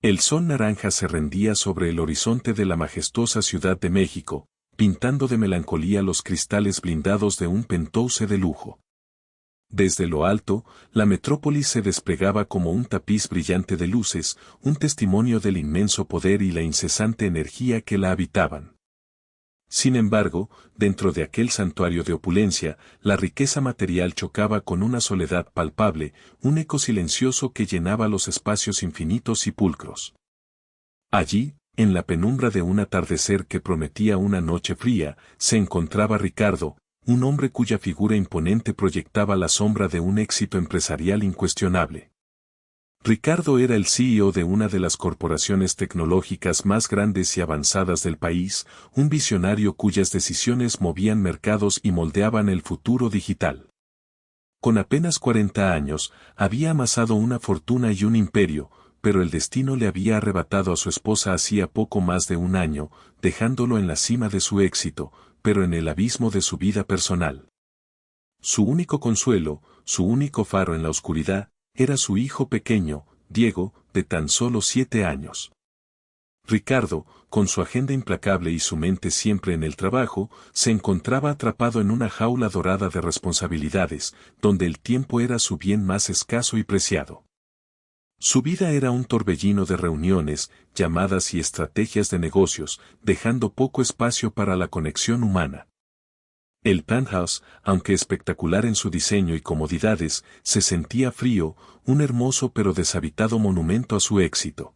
El sol naranja se rendía sobre el horizonte de la majestuosa Ciudad de México, pintando de melancolía los cristales blindados de un penthouse de lujo. Desde lo alto, la metrópolis se desplegaba como un tapiz brillante de luces, un testimonio del inmenso poder y la incesante energía que la habitaban. Sin embargo, dentro de aquel santuario de opulencia, la riqueza material chocaba con una soledad palpable, un eco silencioso que llenaba los espacios infinitos y pulcros. Allí, en la penumbra de un atardecer que prometía una noche fría, se encontraba Ricardo, un hombre cuya figura imponente proyectaba la sombra de un éxito empresarial incuestionable. Ricardo era el CEO de una de las corporaciones tecnológicas más grandes y avanzadas del país, un visionario cuyas decisiones movían mercados y moldeaban el futuro digital. Con apenas 40 años, había amasado una fortuna y un imperio, pero el destino le había arrebatado a su esposa hacía poco más de un año, dejándolo en la cima de su éxito, pero en el abismo de su vida personal. Su único consuelo, su único faro en la oscuridad, era su hijo pequeño, Diego, de tan solo 7 años. Ricardo, con su agenda implacable y su mente siempre en el trabajo, se encontraba atrapado en una jaula dorada de responsabilidades, donde el tiempo era su bien más escaso y preciado. Su vida era un torbellino de reuniones, llamadas y estrategias de negocios, dejando poco espacio para la conexión humana. El penthouse, aunque espectacular en su diseño y comodidades, se sentía frío, un hermoso pero deshabitado monumento a su éxito.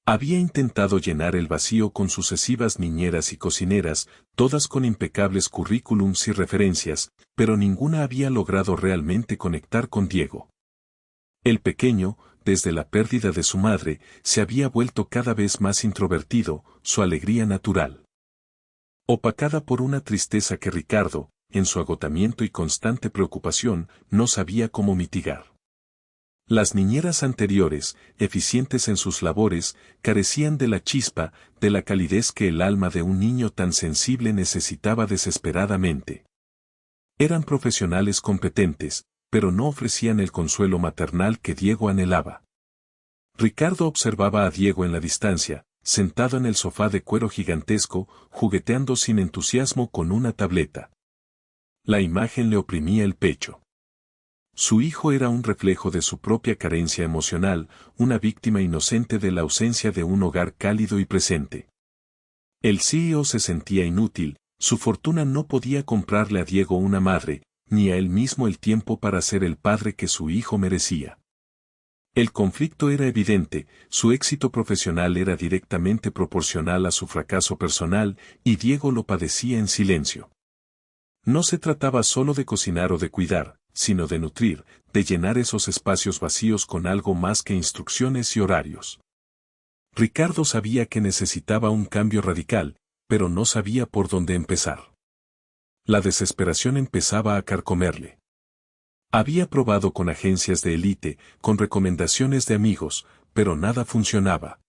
Había intentado llenar el vacío con sucesivas niñeras y cocineras, todas con impecables currículums y referencias, pero ninguna había logrado realmente conectar con Diego. El pequeño, desde la pérdida de su madre, se había vuelto cada vez más introvertido, su alegría natural opacada por una tristeza que Ricardo, en su agotamiento y constante preocupación, no sabía cómo mitigar. Las niñeras anteriores, eficientes en sus labores, carecían de la chispa, de la calidez que el alma de un niño tan sensible necesitaba desesperadamente. Eran profesionales competentes, pero no ofrecían el consuelo maternal que Diego anhelaba. Ricardo observaba a Diego en la distancia, sentado en el sofá de cuero gigantesco, jugueteando sin entusiasmo con una tableta. La imagen le oprimía el pecho. Su hijo era un reflejo de su propia carencia emocional, una víctima inocente de la ausencia de un hogar cálido y presente. El CEO se sentía inútil, su fortuna no podía comprarle a Diego una madre, ni a él mismo el tiempo para ser el padre que su hijo merecía. El conflicto era evidente, su éxito profesional era directamente proporcional a su fracaso personal, y Diego lo padecía en silencio. No se trataba solo de cocinar o de cuidar, sino de nutrir, de llenar esos espacios vacíos con algo más que instrucciones y horarios. Ricardo sabía que necesitaba un cambio radical, pero no sabía por dónde empezar. La desesperación empezaba a carcomerle. Había probado con agencias de élite, con recomendaciones de amigos, pero nada funcionaba.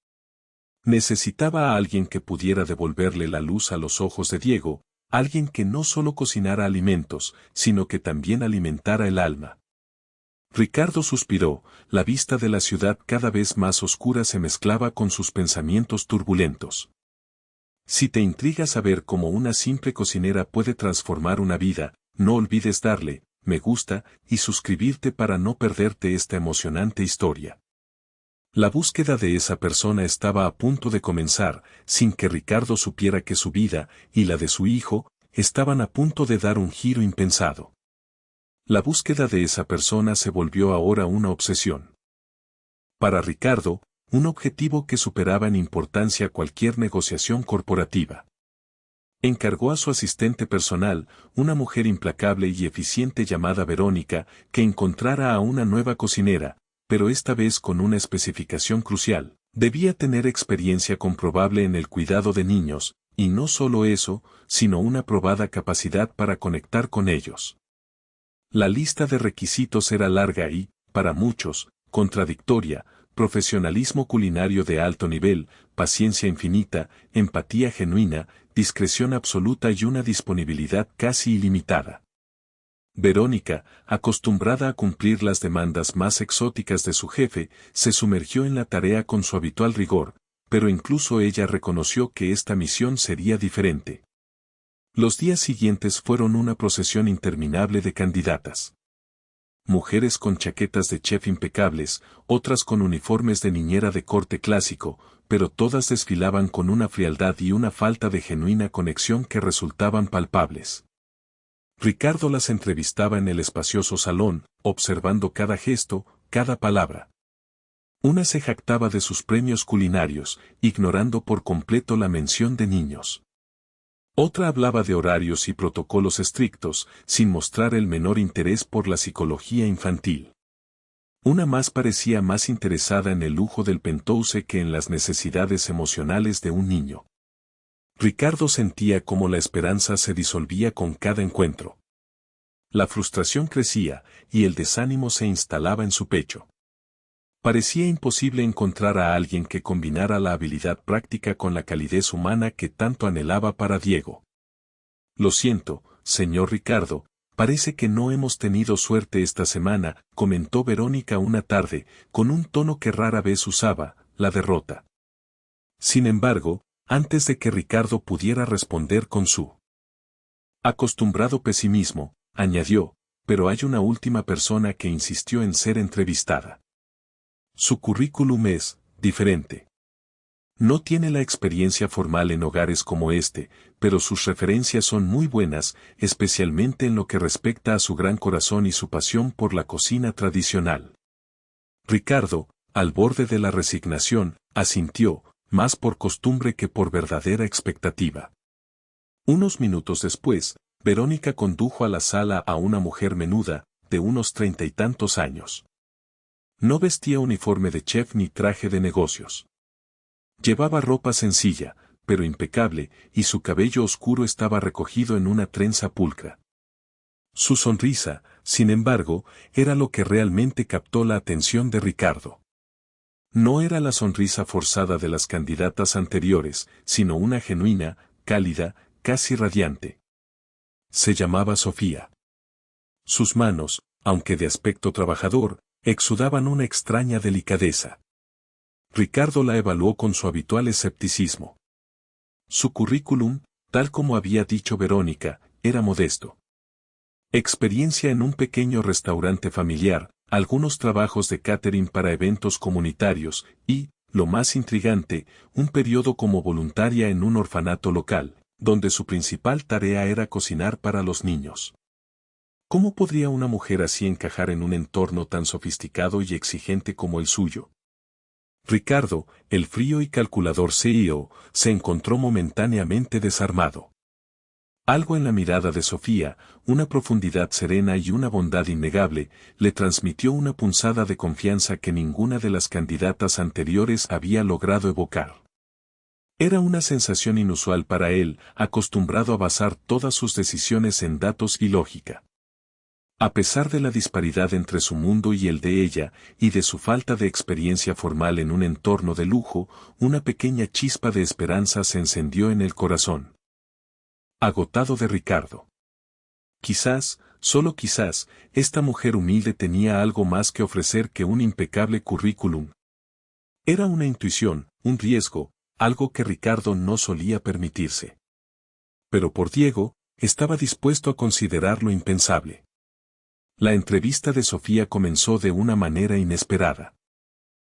Necesitaba a alguien que pudiera devolverle la luz a los ojos de Diego, alguien que no solo cocinara alimentos, sino que también alimentara el alma. Ricardo suspiró, la vista de la ciudad cada vez más oscura se mezclaba con sus pensamientos turbulentos. Si te intriga saber cómo una simple cocinera puede transformar una vida, no olvides darle me gusta y suscribirte para no perderte esta emocionante historia. La búsqueda de esa persona estaba a punto de comenzar, sin que Ricardo supiera que su vida, y la de su hijo, estaban a punto de dar un giro impensado. La búsqueda de esa persona se volvió ahora una obsesión. Para Ricardo, un objetivo que superaba en importancia cualquier negociación corporativa. Encargó a su asistente personal, una mujer implacable y eficiente llamada Verónica, que encontrara a una nueva cocinera, pero esta vez con una especificación crucial. Debía tener experiencia comprobable en el cuidado de niños, y no solo eso, sino una probada capacidad para conectar con ellos. La lista de requisitos era larga y, para muchos, contradictoria: profesionalismo culinario de alto nivel, paciencia infinita, empatía genuina, discreción absoluta y una disponibilidad casi ilimitada. Verónica, acostumbrada a cumplir las demandas más exóticas de su jefe, se sumergió en la tarea con su habitual rigor, pero incluso ella reconoció que esta misión sería diferente. Los días siguientes fueron una procesión interminable de candidatas. Mujeres con chaquetas de chef impecables, otras con uniformes de niñera de corte clásico, pero todas desfilaban con una frialdad y una falta de genuina conexión que resultaban palpables. Ricardo las entrevistaba en el espacioso salón, observando cada gesto, cada palabra. Una se jactaba de sus premios culinarios, ignorando por completo la mención de niños. Otra hablaba de horarios y protocolos estrictos, sin mostrar el menor interés por la psicología infantil. Una más parecía más interesada en el lujo del penthouse que en las necesidades emocionales de un niño. Ricardo sentía cómo la esperanza se disolvía con cada encuentro. La frustración crecía, y el desánimo se instalaba en su pecho. Parecía imposible encontrar a alguien que combinara la habilidad práctica con la calidez humana que tanto anhelaba para Diego. Lo siento, señor Ricardo, parece que no hemos tenido suerte esta semana, comentó Verónica una tarde, con un tono que rara vez usaba, la derrota. Sin embargo, antes de que Ricardo pudiera responder con su acostumbrado pesimismo, añadió, pero hay una última persona que insistió en ser entrevistada. Su currículum es diferente. No tiene la experiencia formal en hogares como este, pero sus referencias son muy buenas, especialmente en lo que respecta a su gran corazón y su pasión por la cocina tradicional. Ricardo, al borde de la resignación, asintió, más por costumbre que por verdadera expectativa. Unos minutos después, Verónica condujo a la sala a una mujer menuda, de unos 30 y tantos años. No vestía uniforme de chef ni traje de negocios. Llevaba ropa sencilla, pero impecable, y su cabello oscuro estaba recogido en una trenza pulcra. Su sonrisa, sin embargo, era lo que realmente captó la atención de Ricardo. No era la sonrisa forzada de las candidatas anteriores, sino una genuina, cálida, casi radiante. Se llamaba Sofía. Sus manos, aunque de aspecto trabajador, exudaban una extraña delicadeza. Ricardo la evaluó con su habitual escepticismo. Su currículum, tal como había dicho Verónica, era modesto. Experiencia en un pequeño restaurante familiar, algunos trabajos de catering para eventos comunitarios y, lo más intrigante, un periodo como voluntaria en un orfanato local, donde su principal tarea era cocinar para los niños. ¿Cómo podría una mujer así encajar en un entorno tan sofisticado y exigente como el suyo? Ricardo, el frío y calculador CEO, se encontró momentáneamente desarmado. Algo en la mirada de Sofía, una profundidad serena y una bondad innegable, le transmitió una punzada de confianza que ninguna de las candidatas anteriores había logrado evocar. Era una sensación inusual para él, acostumbrado a basar todas sus decisiones en datos y lógica. A pesar de la disparidad entre su mundo y el de ella, y de su falta de experiencia formal en un entorno de lujo, una pequeña chispa de esperanza se encendió en el corazón. Agotado de Ricardo. Quizás, solo quizás, esta mujer humilde tenía algo más que ofrecer que un impecable currículum. Era una intuición, un riesgo, algo que Ricardo no solía permitirse. Pero por Diego, estaba dispuesto a considerar lo impensable. La entrevista de Sofía comenzó de una manera inesperada.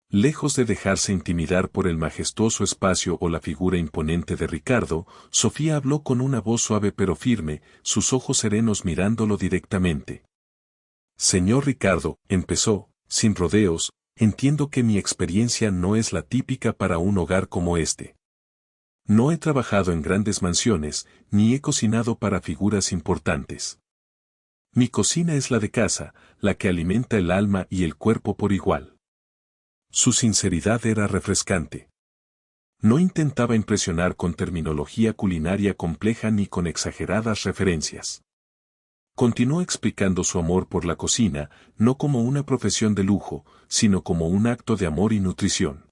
Lejos de dejarse intimidar por el majestuoso espacio o la figura imponente de Ricardo, Sofía habló con una voz suave pero firme, sus ojos serenos mirándolo directamente. Señor Ricardo, empezó, sin rodeos, entiendo que mi experiencia no es la típica para un hogar como este. No he trabajado en grandes mansiones, ni he cocinado para figuras importantes. Mi cocina es la de casa, la que alimenta el alma y el cuerpo por igual. Su sinceridad era refrescante. No intentaba impresionar con terminología culinaria compleja ni con exageradas referencias. Continuó explicando su amor por la cocina, no como una profesión de lujo, sino como un acto de amor y nutrición.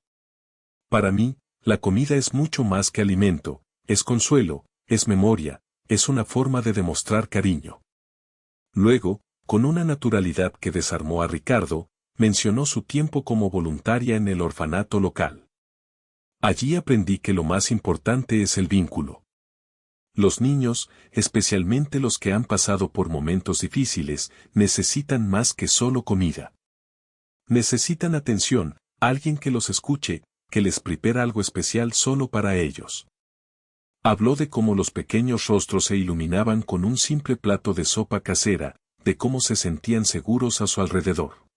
Para mí, la comida es mucho más que alimento, es consuelo, es memoria, es una forma de demostrar cariño. Luego, con una naturalidad que desarmó a Ricardo, mencionó su tiempo como voluntaria en el orfanato local. Allí aprendí que lo más importante es el vínculo. Los niños, especialmente los que han pasado por momentos difíciles, necesitan más que solo comida. Necesitan atención, alguien que los escuche, que les prepara algo especial solo para ellos. Habló de cómo los pequeños rostros se iluminaban con un simple plato de sopa casera, de cómo se sentían seguros a su alrededor.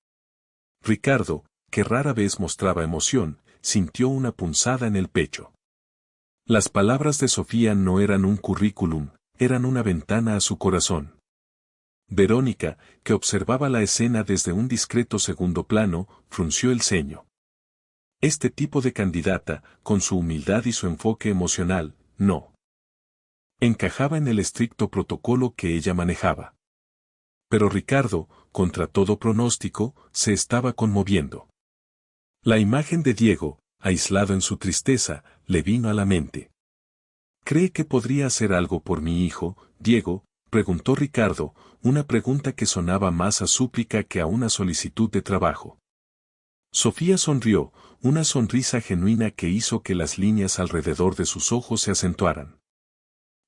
Ricardo, que rara vez mostraba emoción, sintió una punzada en el pecho. Las palabras de Sofía no eran un currículum, eran una ventana a su corazón. Verónica, que observaba la escena desde un discreto segundo plano, frunció el ceño. Este tipo de candidata, con su humildad y su enfoque emocional, no encajaba en el estricto protocolo que ella manejaba. Pero Ricardo, contra todo pronóstico, se estaba conmoviendo. La imagen de Diego, aislado en su tristeza, le vino a la mente. ¿Cree que podría hacer algo por mi hijo, Diego?, preguntó Ricardo, una pregunta que sonaba más a súplica que a una solicitud de trabajo. Sofía sonrió, una sonrisa genuina que hizo que las líneas alrededor de sus ojos se acentuaran.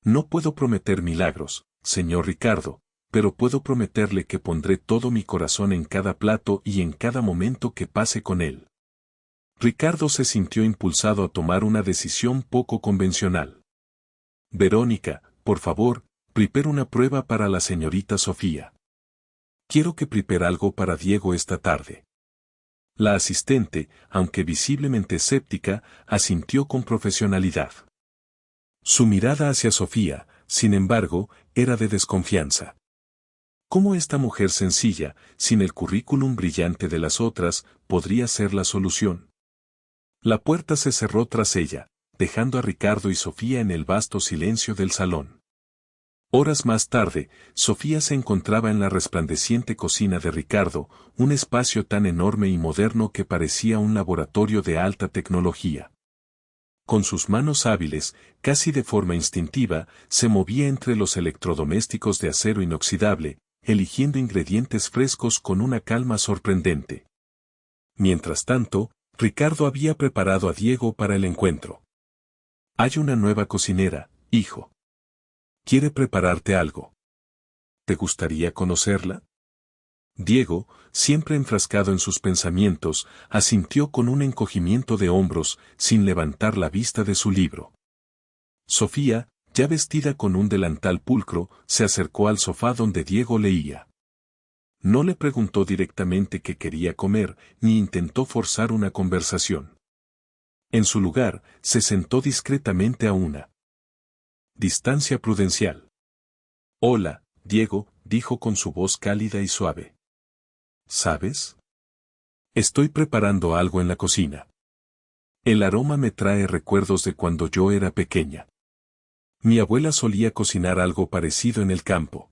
No puedo prometer milagros, señor Ricardo, pero puedo prometerle que pondré todo mi corazón en cada plato y en cada momento que pase con él. Ricardo se sintió impulsado a tomar una decisión poco convencional. Verónica, por favor, prepara una prueba para la señorita Sofía. Quiero que prepare algo para Diego esta tarde. La asistente, aunque visiblemente escéptica, asintió con profesionalidad. Su mirada hacia Sofía, sin embargo, era de desconfianza. ¿Cómo esta mujer sencilla, sin el currículum brillante de las otras, podría ser la solución? La puerta se cerró tras ella, dejando a Ricardo y Sofía en el vasto silencio del salón. Horas más tarde, Sofía se encontraba en la resplandeciente cocina de Ricardo, un espacio tan enorme y moderno que parecía un laboratorio de alta tecnología. Con sus manos hábiles, casi de forma instintiva, se movía entre los electrodomésticos de acero inoxidable, eligiendo ingredientes frescos con una calma sorprendente. Mientras tanto, Ricardo había preparado a Diego para el encuentro. Hay una nueva cocinera, hijo. Quiere prepararte algo. ¿Te gustaría conocerla? Diego, siempre enfrascado en sus pensamientos, asintió con un encogimiento de hombros, sin levantar la vista de su libro. Sofía, ya vestida con un delantal pulcro, se acercó al sofá donde Diego leía. No le preguntó directamente qué quería comer, ni intentó forzar una conversación. En su lugar, se sentó discretamente a una distancia prudencial. Hola, Diego, dijo con su voz cálida y suave. ¿Sabes? Estoy preparando algo en la cocina. El aroma me trae recuerdos de cuando yo era pequeña. Mi abuela solía cocinar algo parecido en el campo.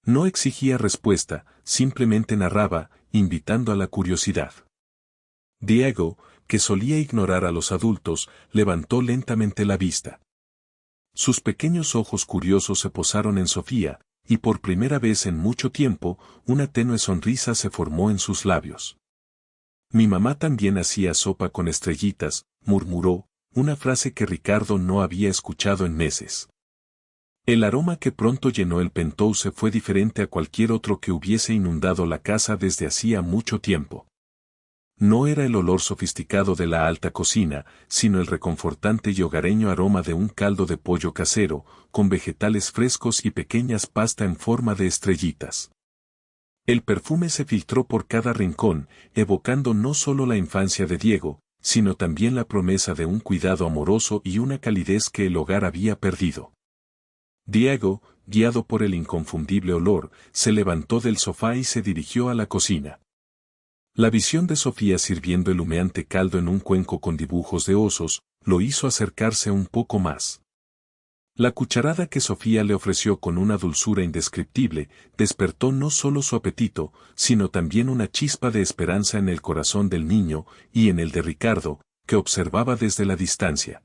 No exigía respuesta, simplemente narraba, invitando a la curiosidad. Diego, que solía ignorar a los adultos, levantó lentamente la vista. Sus pequeños ojos curiosos se posaron en Sofía, y por primera vez en mucho tiempo, una tenue sonrisa se formó en sus labios. Mi mamá también hacía sopa con estrellitas, murmuró, una frase que Ricardo no había escuchado en meses. El aroma que pronto llenó el penthouse fue diferente a cualquier otro que hubiese inundado la casa desde hacía mucho tiempo. No era el olor sofisticado de la alta cocina, sino el reconfortante y hogareño aroma de un caldo de pollo casero, con vegetales frescos y pequeñas pasta en forma de estrellitas. El perfume se filtró por cada rincón, evocando no solo la infancia de Diego, sino también la promesa de un cuidado amoroso y una calidez que el hogar había perdido. Diego, guiado por el inconfundible olor, se levantó del sofá y se dirigió a la cocina. La visión de Sofía sirviendo el humeante caldo en un cuenco con dibujos de osos, lo hizo acercarse un poco más. La cucharada que Sofía le ofreció con una dulzura indescriptible, despertó no solo su apetito, sino también una chispa de esperanza en el corazón del niño, y en el de Ricardo, que observaba desde la distancia.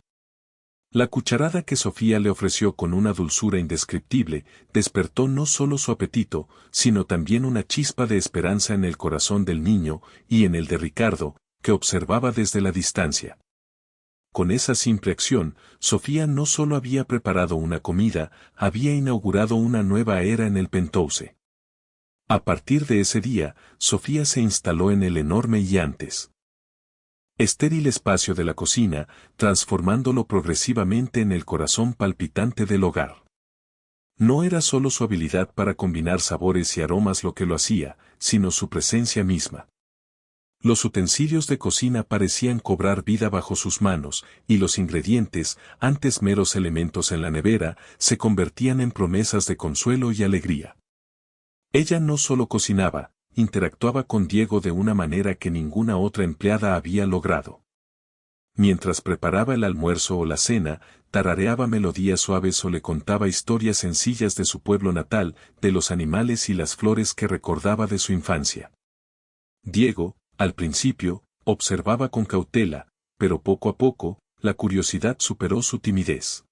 La cucharada que Sofía le ofreció con una dulzura indescriptible, despertó no solo su apetito, sino también una chispa de esperanza en el corazón del niño y en el de Ricardo, que observaba desde la distancia. Con esa simple acción, Sofía no solo había preparado una comida, había inaugurado una nueva era en el Penthouse. A partir de ese día, Sofía se instaló en el enorme y antes estéril espacio de la cocina, transformándolo progresivamente en el corazón palpitante del hogar. No era solo su habilidad para combinar sabores y aromas lo que lo hacía, sino su presencia misma. Los utensilios de cocina parecían cobrar vida bajo sus manos, y los ingredientes, antes meros elementos en la nevera, se convertían en promesas de consuelo y alegría. Ella no solo cocinaba, interactuaba con Diego de una manera que ninguna otra empleada había logrado. Mientras preparaba el almuerzo o la cena, tarareaba melodías suaves o le contaba historias sencillas de su pueblo natal, de los animales y las flores que recordaba de su infancia. Diego, al principio, observaba con cautela, pero poco a poco, la curiosidad superó su timidez.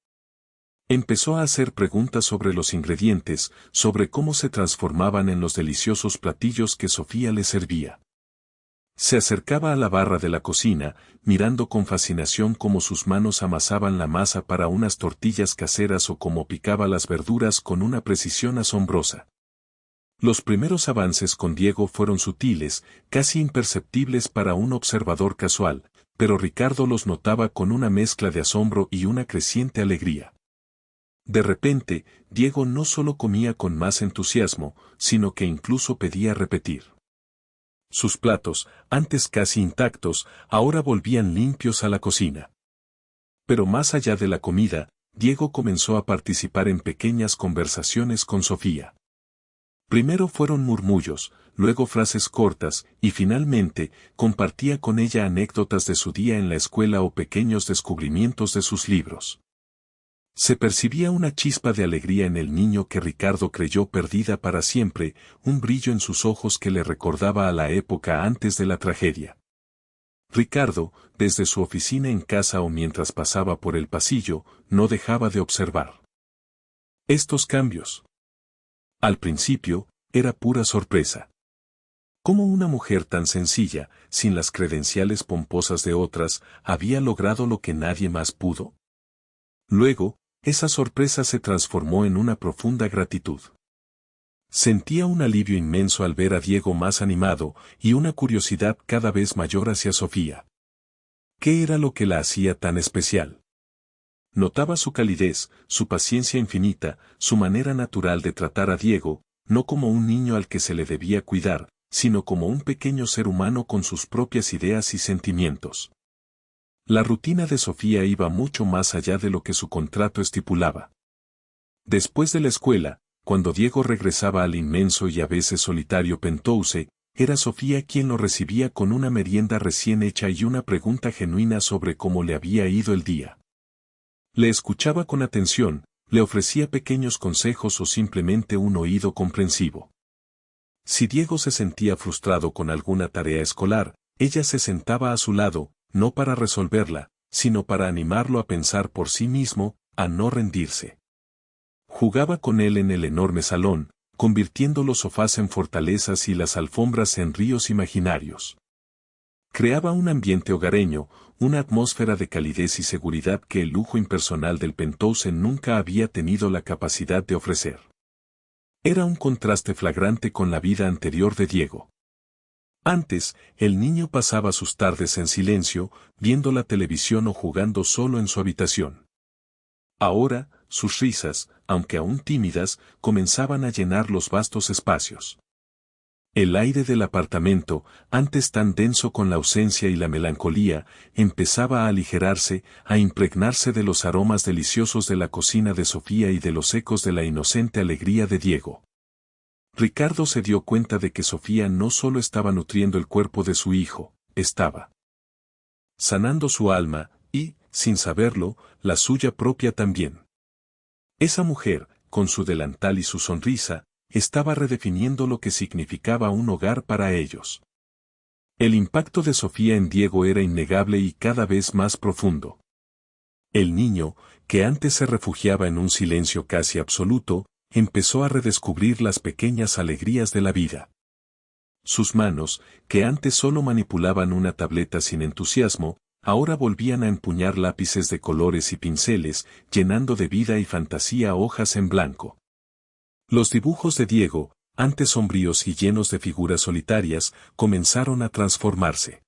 Empezó a hacer preguntas sobre los ingredientes, sobre cómo se transformaban en los deliciosos platillos que Sofía le servía. Se acercaba a la barra de la cocina, mirando con fascinación cómo sus manos amasaban la masa para unas tortillas caseras o cómo picaba las verduras con una precisión asombrosa. Los primeros avances con Diego fueron sutiles, casi imperceptibles para un observador casual, pero Ricardo los notaba con una mezcla de asombro y una creciente alegría. De repente, Diego no solo comía con más entusiasmo, sino que incluso pedía repetir. Sus platos, antes casi intactos, ahora volvían limpios a la cocina. Pero más allá de la comida, Diego comenzó a participar en pequeñas conversaciones con Sofía. Primero fueron murmullos, luego frases cortas, y finalmente, compartía con ella anécdotas de su día en la escuela o pequeños descubrimientos de sus libros. Se percibía una chispa de alegría en el niño que Ricardo creyó perdida para siempre, un brillo en sus ojos que le recordaba a la época antes de la tragedia. Ricardo, desde su oficina en casa o mientras pasaba por el pasillo, no dejaba de observar estos cambios. Al principio, era pura sorpresa. ¿Cómo una mujer tan sencilla, sin las credenciales pomposas de otras, había logrado lo que nadie más pudo? Luego, esa sorpresa se transformó en una profunda gratitud. Sentía un alivio inmenso al ver a Diego más animado y una curiosidad cada vez mayor hacia Sofía. ¿Qué era lo que la hacía tan especial? Notaba su calidez, su paciencia infinita, su manera natural de tratar a Diego, no como un niño al que se le debía cuidar, sino como un pequeño ser humano con sus propias ideas y sentimientos. La rutina de Sofía iba mucho más allá de lo que su contrato estipulaba. Después de la escuela, cuando Diego regresaba al inmenso y a veces solitario Penthouse, era Sofía quien lo recibía con una merienda recién hecha y una pregunta genuina sobre cómo le había ido el día. Le escuchaba con atención, le ofrecía pequeños consejos o simplemente un oído comprensivo. Si Diego se sentía frustrado con alguna tarea escolar, ella se sentaba a su lado, no para resolverla, sino para animarlo a pensar por sí mismo, a no rendirse. Jugaba con él en el enorme salón, convirtiendo los sofás en fortalezas y las alfombras en ríos imaginarios. Creaba un ambiente hogareño, una atmósfera de calidez y seguridad que el lujo impersonal del Penthouse nunca había tenido la capacidad de ofrecer. Era un contraste flagrante con la vida anterior de Diego. Antes, el niño pasaba sus tardes en silencio, viendo la televisión o jugando solo en su habitación. Ahora, sus risas, aunque aún tímidas, comenzaban a llenar los vastos espacios. El aire del apartamento, antes tan denso con la ausencia y la melancolía, empezaba a aligerarse, a impregnarse de los aromas deliciosos de la cocina de Sofía y de los ecos de la inocente alegría de Diego. Ricardo se dio cuenta de que Sofía no solo estaba nutriendo el cuerpo de su hijo, estaba sanando su alma, y, sin saberlo, la suya propia también. Esa mujer, con su delantal y su sonrisa, estaba redefiniendo lo que significaba un hogar para ellos. El impacto de Sofía en Diego era innegable y cada vez más profundo. El niño, que antes se refugiaba en un silencio casi absoluto, empezó a redescubrir las pequeñas alegrías de la vida. Sus manos, que antes solo manipulaban una tableta sin entusiasmo, ahora volvían a empuñar lápices de colores y pinceles, llenando de vida y fantasía hojas en blanco. Los dibujos de Diego, antes sombríos y llenos de figuras solitarias, comenzaron a transformarse.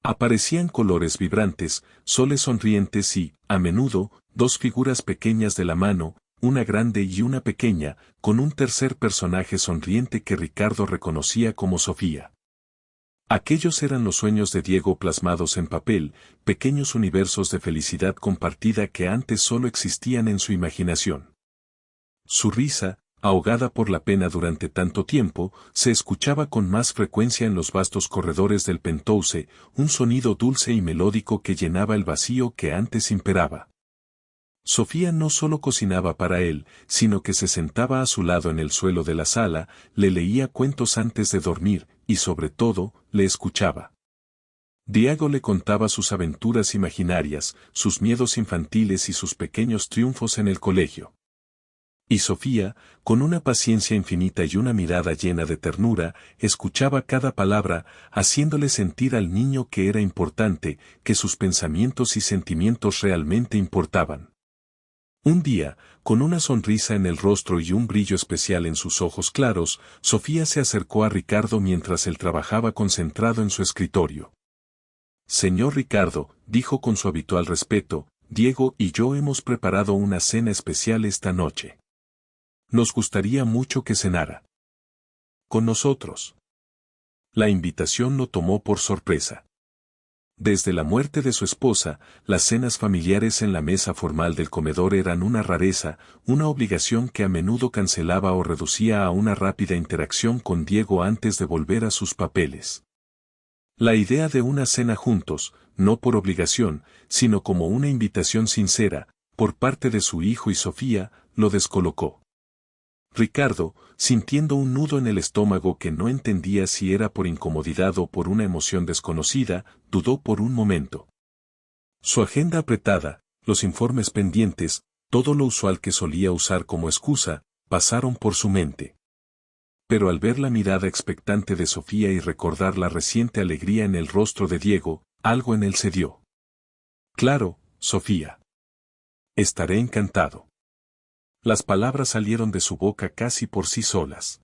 Aparecían colores vibrantes, soles sonrientes y, a menudo, dos figuras pequeñas de la mano, una grande y una pequeña, con un tercer personaje sonriente que Ricardo reconocía como Sofía. Aquellos eran los sueños de Diego plasmados en papel, pequeños universos de felicidad compartida que antes solo existían en su imaginación. Su risa, ahogada por la pena durante tanto tiempo, se escuchaba con más frecuencia en los vastos corredores del Penthouse, un sonido dulce y melódico que llenaba el vacío que antes imperaba. Sofía no solo cocinaba para él, sino que se sentaba a su lado en el suelo de la sala, le leía cuentos antes de dormir, y sobre todo, le escuchaba. Diego le contaba sus aventuras imaginarias, sus miedos infantiles y sus pequeños triunfos en el colegio. Y Sofía, con una paciencia infinita y una mirada llena de ternura, escuchaba cada palabra, haciéndole sentir al niño que era importante, que sus pensamientos y sentimientos realmente importaban. Un día, con una sonrisa en el rostro y un brillo especial en sus ojos claros, Sofía se acercó a Ricardo mientras él trabajaba concentrado en su escritorio. «Señor Ricardo», dijo con su habitual respeto, «Diego y yo hemos preparado una cena especial esta noche. Nos gustaría mucho que cenara con nosotros». La invitación lo tomó por sorpresa. Desde la muerte de su esposa, las cenas familiares en la mesa formal del comedor eran una rareza, una obligación que a menudo cancelaba o reducía a una rápida interacción con Diego antes de volver a sus papeles. La idea de una cena juntos, no por obligación, sino como una invitación sincera, por parte de su hijo y Sofía, lo descolocó. Ricardo, sintiendo un nudo en el estómago que no entendía si era por incomodidad o por una emoción desconocida, dudó por un momento. Su agenda apretada, los informes pendientes, todo lo usual que solía usar como excusa, pasaron por su mente. Pero al ver la mirada expectante de Sofía y recordar la reciente alegría en el rostro de Diego, algo en él cedió. «Claro, Sofía. Estaré encantado». Las palabras salieron de su boca casi por sí solas.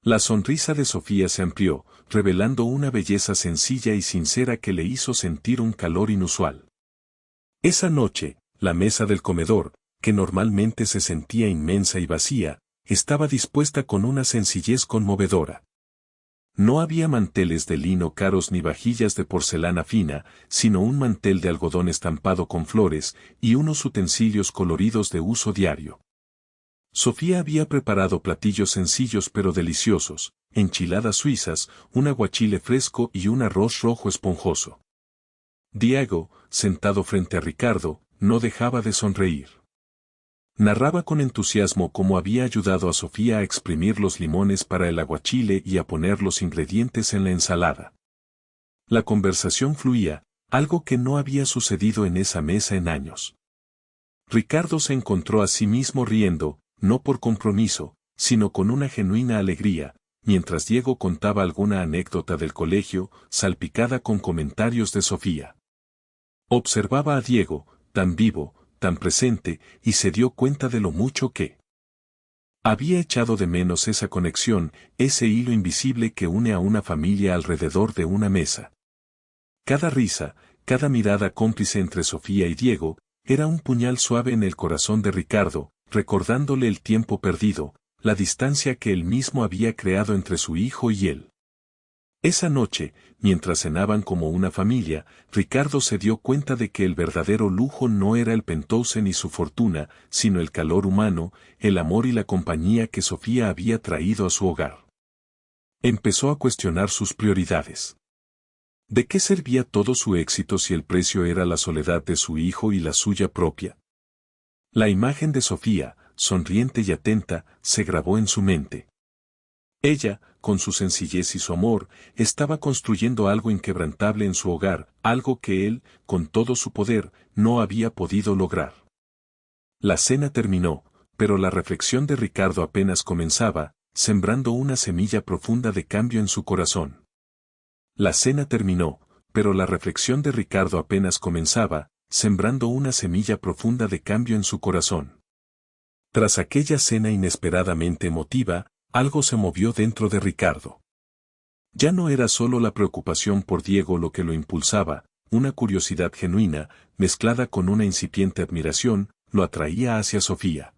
La sonrisa de Sofía se amplió, revelando una belleza sencilla y sincera que le hizo sentir un calor inusual. Esa noche, la mesa del comedor, que normalmente se sentía inmensa y vacía, estaba dispuesta con una sencillez conmovedora. No había manteles de lino caros ni vajillas de porcelana fina, sino un mantel de algodón estampado con flores y unos utensilios coloridos de uso diario. Sofía había preparado platillos sencillos pero deliciosos, enchiladas suizas, un aguachile fresco y un arroz rojo esponjoso. Diego, sentado frente a Ricardo, no dejaba de sonreír. Narraba con entusiasmo cómo había ayudado a Sofía a exprimir los limones para el aguachile y a poner los ingredientes en la ensalada. La conversación fluía, algo que no había sucedido en esa mesa en años. Ricardo se encontró a sí mismo riendo, no por compromiso, sino con una genuina alegría, mientras Diego contaba alguna anécdota del colegio, salpicada con comentarios de Sofía. Observaba a Diego, tan vivo, tan presente, y se dio cuenta de lo mucho que había echado de menos esa conexión, ese hilo invisible que une a una familia alrededor de una mesa. Cada risa, cada mirada cómplice entre Sofía y Diego, era un puñal suave en el corazón de Ricardo, recordándole el tiempo perdido, la distancia que él mismo había creado entre su hijo y él. Esa noche, mientras cenaban como una familia, Ricardo se dio cuenta de que el verdadero lujo no era el Penthouse ni su fortuna, sino el calor humano, el amor y la compañía que Sofía había traído a su hogar. Empezó a cuestionar sus prioridades. ¿De qué servía todo su éxito si el precio era la soledad de su hijo y la suya propia? La imagen de Sofía, sonriente y atenta, se grabó en su mente. Ella, con su sencillez y su amor, estaba construyendo algo inquebrantable en su hogar, algo que él, con todo su poder, no había podido lograr. La cena terminó, pero la reflexión de Ricardo apenas comenzaba, sembrando una semilla profunda de cambio en su corazón. La cena terminó, pero la reflexión de Ricardo apenas comenzaba, sembrando una semilla profunda de cambio en su corazón. Tras aquella cena inesperadamente emotiva, algo se movió dentro de Ricardo. Ya no era solo la preocupación por Diego lo que lo impulsaba, una curiosidad genuina, mezclada con una incipiente admiración, lo atraía hacia Sofía.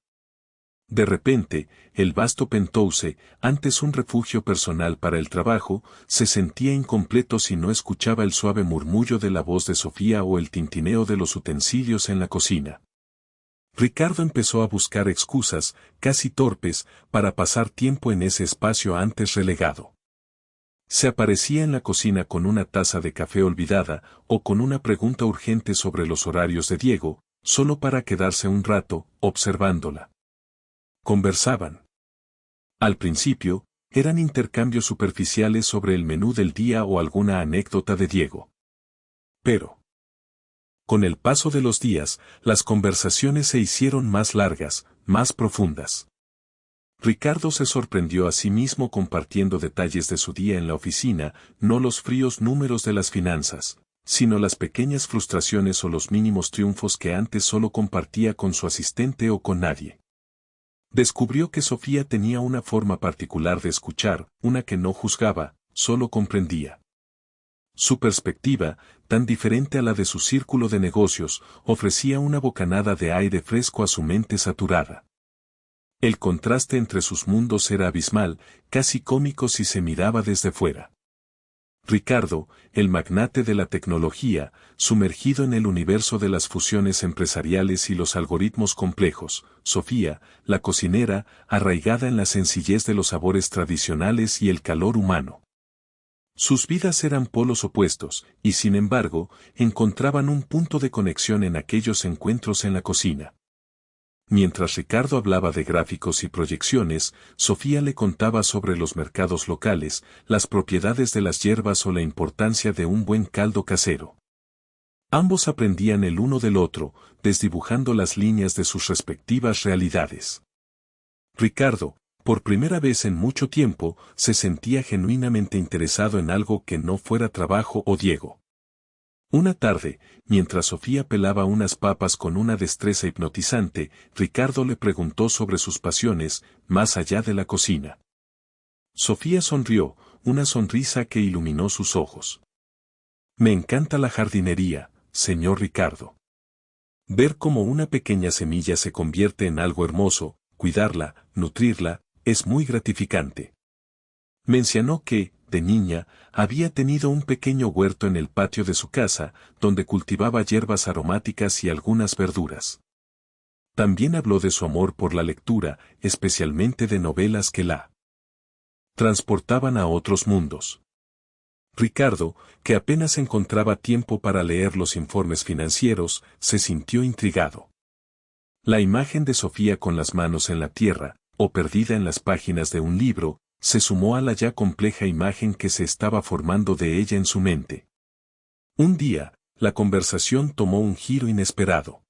De repente, el vasto penthouse, antes un refugio personal para el trabajo, se sentía incompleto si no escuchaba el suave murmullo de la voz de Sofía o el tintineo de los utensilios en la cocina. Ricardo empezó a buscar excusas, casi torpes, para pasar tiempo en ese espacio antes relegado. Se aparecía en la cocina con una taza de café olvidada, o con una pregunta urgente sobre los horarios de Diego, solo para quedarse un rato, observándola. Conversaban. Al principio, eran intercambios superficiales sobre el menú del día o alguna anécdota de Diego. Pero, con el paso de los días, las conversaciones se hicieron más largas, más profundas. Ricardo se sorprendió a sí mismo compartiendo detalles de su día en la oficina, no los fríos números de las finanzas, sino las pequeñas frustraciones o los mínimos triunfos que antes solo compartía con su asistente o con nadie. Descubrió que Sofía tenía una forma particular de escuchar, una que no juzgaba, solo comprendía. Su perspectiva, tan diferente a la de su círculo de negocios, ofrecía una bocanada de aire fresco a su mente saturada. El contraste entre sus mundos era abismal, casi cómico si se miraba desde fuera. Ricardo, el magnate de la tecnología, sumergido en el universo de las fusiones empresariales y los algoritmos complejos; Sofía, la cocinera, arraigada en la sencillez de los sabores tradicionales y el calor humano. Sus vidas eran polos opuestos, y sin embargo, encontraban un punto de conexión en aquellos encuentros en la cocina. Mientras Ricardo hablaba de gráficos y proyecciones, Sofía le contaba sobre los mercados locales, las propiedades de las hierbas o la importancia de un buen caldo casero. Ambos aprendían el uno del otro, desdibujando las líneas de sus respectivas realidades. Ricardo, por primera vez en mucho tiempo, se sentía genuinamente interesado en algo que no fuera trabajo o Diego. Una tarde, mientras Sofía pelaba unas papas con una destreza hipnotizante, Ricardo le preguntó sobre sus pasiones, más allá de la cocina. Sofía sonrió, una sonrisa que iluminó sus ojos. Me encanta la jardinería, señor Ricardo. Ver cómo una pequeña semilla se convierte en algo hermoso, cuidarla, nutrirla, es muy gratificante. Mencionó que, de niña, había tenido un pequeño huerto en el patio de su casa, donde cultivaba hierbas aromáticas y algunas verduras. También habló de su amor por la lectura, especialmente de novelas que la transportaban a otros mundos. Ricardo, que apenas encontraba tiempo para leer los informes financieros, se sintió intrigado. La imagen de Sofía con las manos en la tierra, o perdida en las páginas de un libro, se sumó a la ya compleja imagen que se estaba formando de ella en su mente. Un día, la conversación tomó un giro inesperado.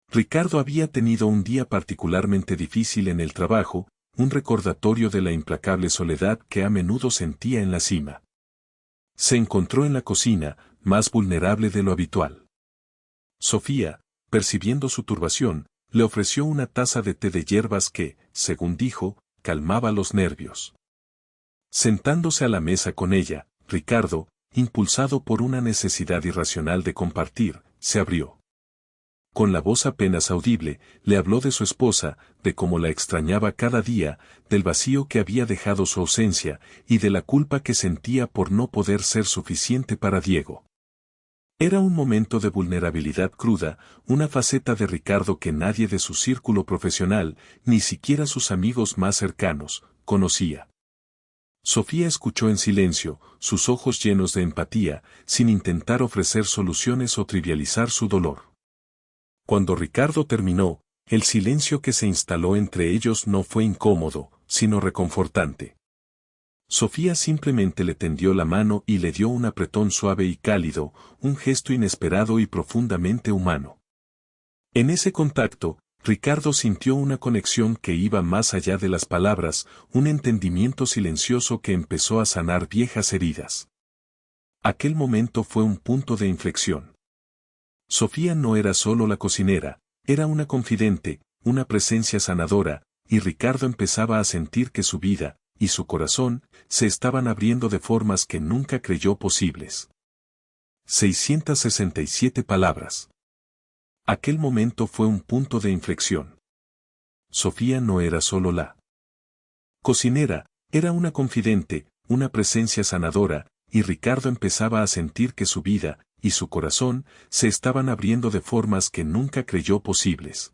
Ricardo había tenido un día particularmente difícil en el trabajo, un recordatorio de la implacable soledad que a menudo sentía en la cima. Se encontró en la cocina, más vulnerable de lo habitual. Sofía, percibiendo su turbación, le ofreció una taza de té de hierbas que, según dijo, calmaba los nervios. Sentándose a la mesa con ella, Ricardo, impulsado por una necesidad irracional de compartir, se abrió. Con la voz apenas audible, le habló de su esposa, de cómo la extrañaba cada día, del vacío que había dejado su ausencia, y de la culpa que sentía por no poder ser suficiente para Diego. Era un momento de vulnerabilidad cruda, una faceta de Ricardo que nadie de su círculo profesional, ni siquiera sus amigos más cercanos, conocía. Sofía escuchó en silencio, sus ojos llenos de empatía, sin intentar ofrecer soluciones o trivializar su dolor. Cuando Ricardo terminó, el silencio que se instaló entre ellos no fue incómodo, sino reconfortante. Sofía simplemente le tendió la mano y le dio un apretón suave y cálido, un gesto inesperado y profundamente humano. En ese contacto, Ricardo sintió una conexión que iba más allá de las palabras, un entendimiento silencioso que empezó a sanar viejas heridas. Aquel momento fue un punto de inflexión. Sofía no era solo la cocinera, era una confidente, una presencia sanadora, y Ricardo empezaba a sentir que su vida, y su corazón, se estaban abriendo de formas que nunca creyó posibles. 667 palabras. Aquel momento fue un punto de inflexión. Sofía no era solo la cocinera, era una confidente, una presencia sanadora, y Ricardo empezaba a sentir que su vida, y su corazón, se estaban abriendo de formas que nunca creyó posibles.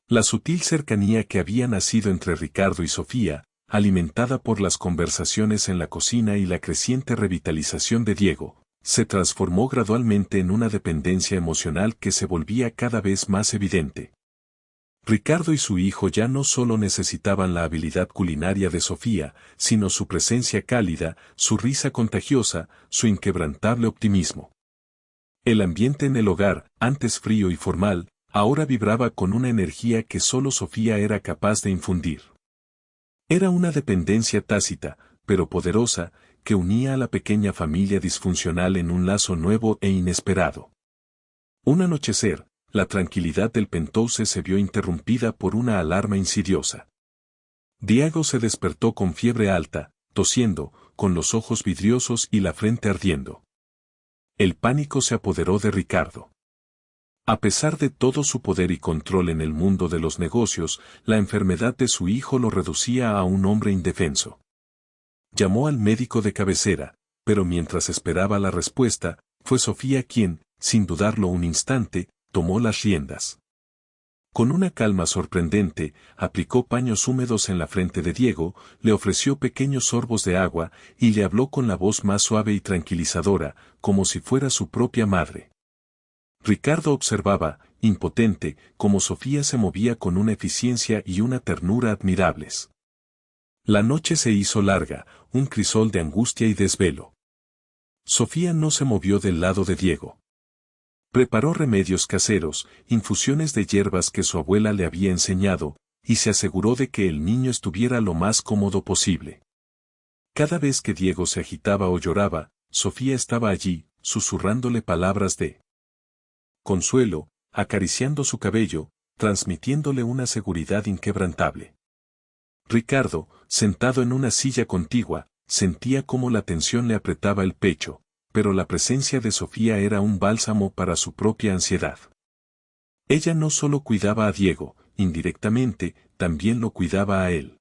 La sutil cercanía que había nacido entre Ricardo y Sofía, alimentada por las conversaciones en la cocina y la creciente revitalización de Diego, se transformó gradualmente en una dependencia emocional que se volvía cada vez más evidente. Ricardo y su hijo ya no solo necesitaban la habilidad culinaria de Sofía, sino su presencia cálida, su risa contagiosa, su inquebrantable optimismo. El ambiente en el hogar, antes frío y formal, ahora vibraba con una energía que solo Sofía era capaz de infundir. Era una dependencia tácita, pero poderosa, que unía a la pequeña familia disfuncional en un lazo nuevo e inesperado. Un anochecer, la tranquilidad del Penthouse se vio interrumpida por una alarma insidiosa. Diego se despertó con fiebre alta, tosiendo, con los ojos vidriosos y la frente ardiendo. El pánico se apoderó de Ricardo. A pesar de todo su poder y control en el mundo de los negocios, la enfermedad de su hijo lo reducía a un hombre indefenso. Llamó al médico de cabecera, pero mientras esperaba la respuesta, fue Sofía quien, sin dudarlo un instante, tomó las riendas. Con una calma sorprendente, aplicó paños húmedos en la frente de Diego, le ofreció pequeños sorbos de agua y le habló con la voz más suave y tranquilizadora, como si fuera su propia madre. Ricardo observaba, impotente, cómo Sofía se movía con una eficiencia y una ternura admirables. La noche se hizo larga, un crisol de angustia y desvelo. Sofía no se movió del lado de Diego. Preparó remedios caseros, infusiones de hierbas que su abuela le había enseñado, y se aseguró de que el niño estuviera lo más cómodo posible. Cada vez que Diego se agitaba o lloraba, Sofía estaba allí, susurrándole palabras de consuelo, acariciando su cabello, transmitiéndole una seguridad inquebrantable. Ricardo, sentado en una silla contigua, sentía cómo la tensión le apretaba el pecho, pero la presencia de Sofía era un bálsamo para su propia ansiedad. Ella no solo cuidaba a Diego, indirectamente, también lo cuidaba a él.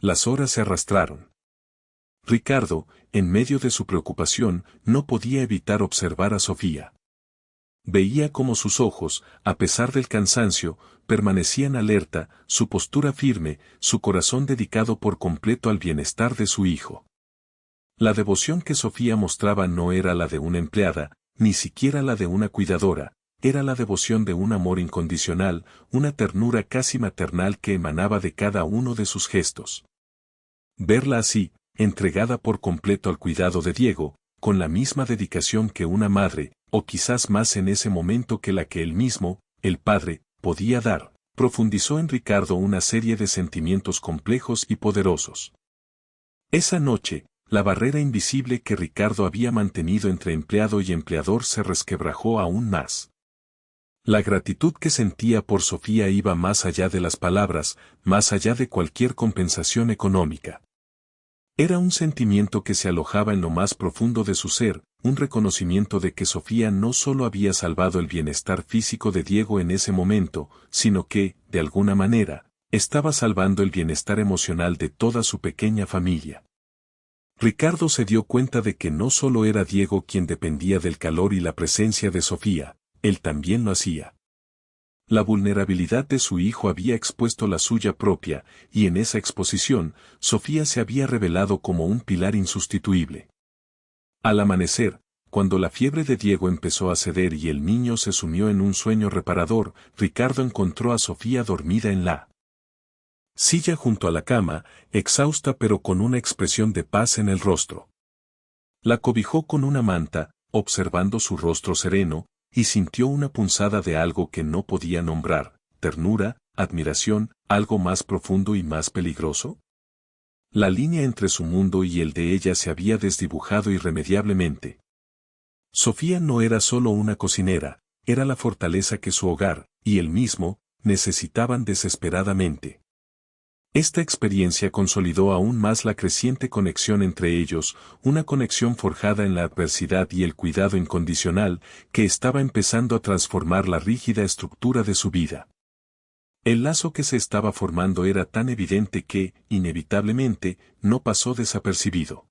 Las horas se arrastraron. Ricardo, en medio de su preocupación, no podía evitar observar a Sofía. Veía cómo sus ojos, a pesar del cansancio, permanecían alerta, su postura firme, su corazón dedicado por completo al bienestar de su hijo. La devoción que Sofía mostraba no era la de una empleada, ni siquiera la de una cuidadora, era la devoción de un amor incondicional, una ternura casi maternal que emanaba de cada uno de sus gestos. Verla así, entregada por completo al cuidado de Diego, con la misma dedicación que una madre, o quizás más en ese momento que la que él mismo, el padre, podía dar, profundizó en Ricardo una serie de sentimientos complejos y poderosos. Esa noche, la barrera invisible que Ricardo había mantenido entre empleado y empleador se resquebrajó aún más. La gratitud que sentía por Sofía iba más allá de las palabras, más allá de cualquier compensación económica. Era un sentimiento que se alojaba en lo más profundo de su ser, un reconocimiento de que Sofía no solo había salvado el bienestar físico de Diego en ese momento, sino que, de alguna manera, estaba salvando el bienestar emocional de toda su pequeña familia. Ricardo se dio cuenta de que no solo era Diego quien dependía del calor y la presencia de Sofía, él también lo hacía. La vulnerabilidad de su hijo había expuesto la suya propia, y en esa exposición, Sofía se había revelado como un pilar insustituible. Al amanecer, cuando la fiebre de Diego empezó a ceder y el niño se sumió en un sueño reparador, Ricardo encontró a Sofía dormida en la Silla junto a la cama, exhausta pero con una expresión de paz en el rostro. La cobijó con una manta, observando su rostro sereno, y sintió una punzada de algo que no podía nombrar, ternura, admiración, algo más profundo y más peligroso. La línea entre su mundo y el de ella se había desdibujado irremediablemente. Sofía no era solo una cocinera, era la fortaleza que su hogar, y él mismo, necesitaban desesperadamente. Esta experiencia consolidó aún más la creciente conexión entre ellos, una conexión forjada en la adversidad y el cuidado incondicional, que estaba empezando a transformar la rígida estructura de su vida. El lazo que se estaba formando era tan evidente que, inevitablemente, no pasó desapercibido.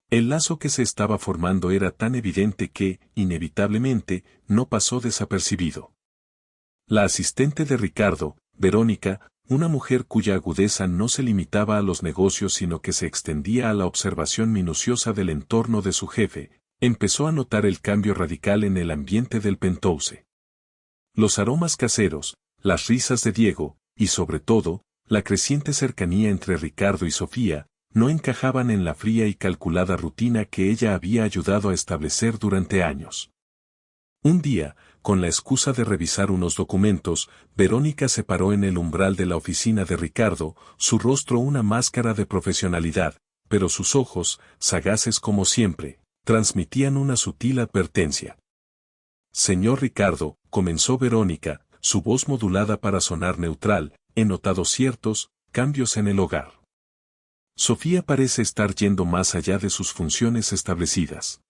El lazo que se estaba formando era tan evidente que, inevitablemente, no pasó desapercibido. La asistente de Ricardo, Verónica, una mujer cuya agudeza no se limitaba a los negocios sino que se extendía a la observación minuciosa del entorno de su jefe, empezó a notar el cambio radical en el ambiente del penthouse. Los aromas caseros, las risas de Diego, y sobre todo, la creciente cercanía entre Ricardo y Sofía, no encajaban en la fría y calculada rutina que ella había ayudado a establecer durante años. Un día, con la excusa de revisar unos documentos, Verónica se paró en el umbral de la oficina de Ricardo, su rostro una máscara de profesionalidad, pero sus ojos, sagaces como siempre, transmitían una sutil advertencia. Señor Ricardo, comenzó Verónica, su voz modulada para sonar neutral, he notado ciertos cambios en el hogar. Sofía parece estar yendo más allá de sus funciones establecidas.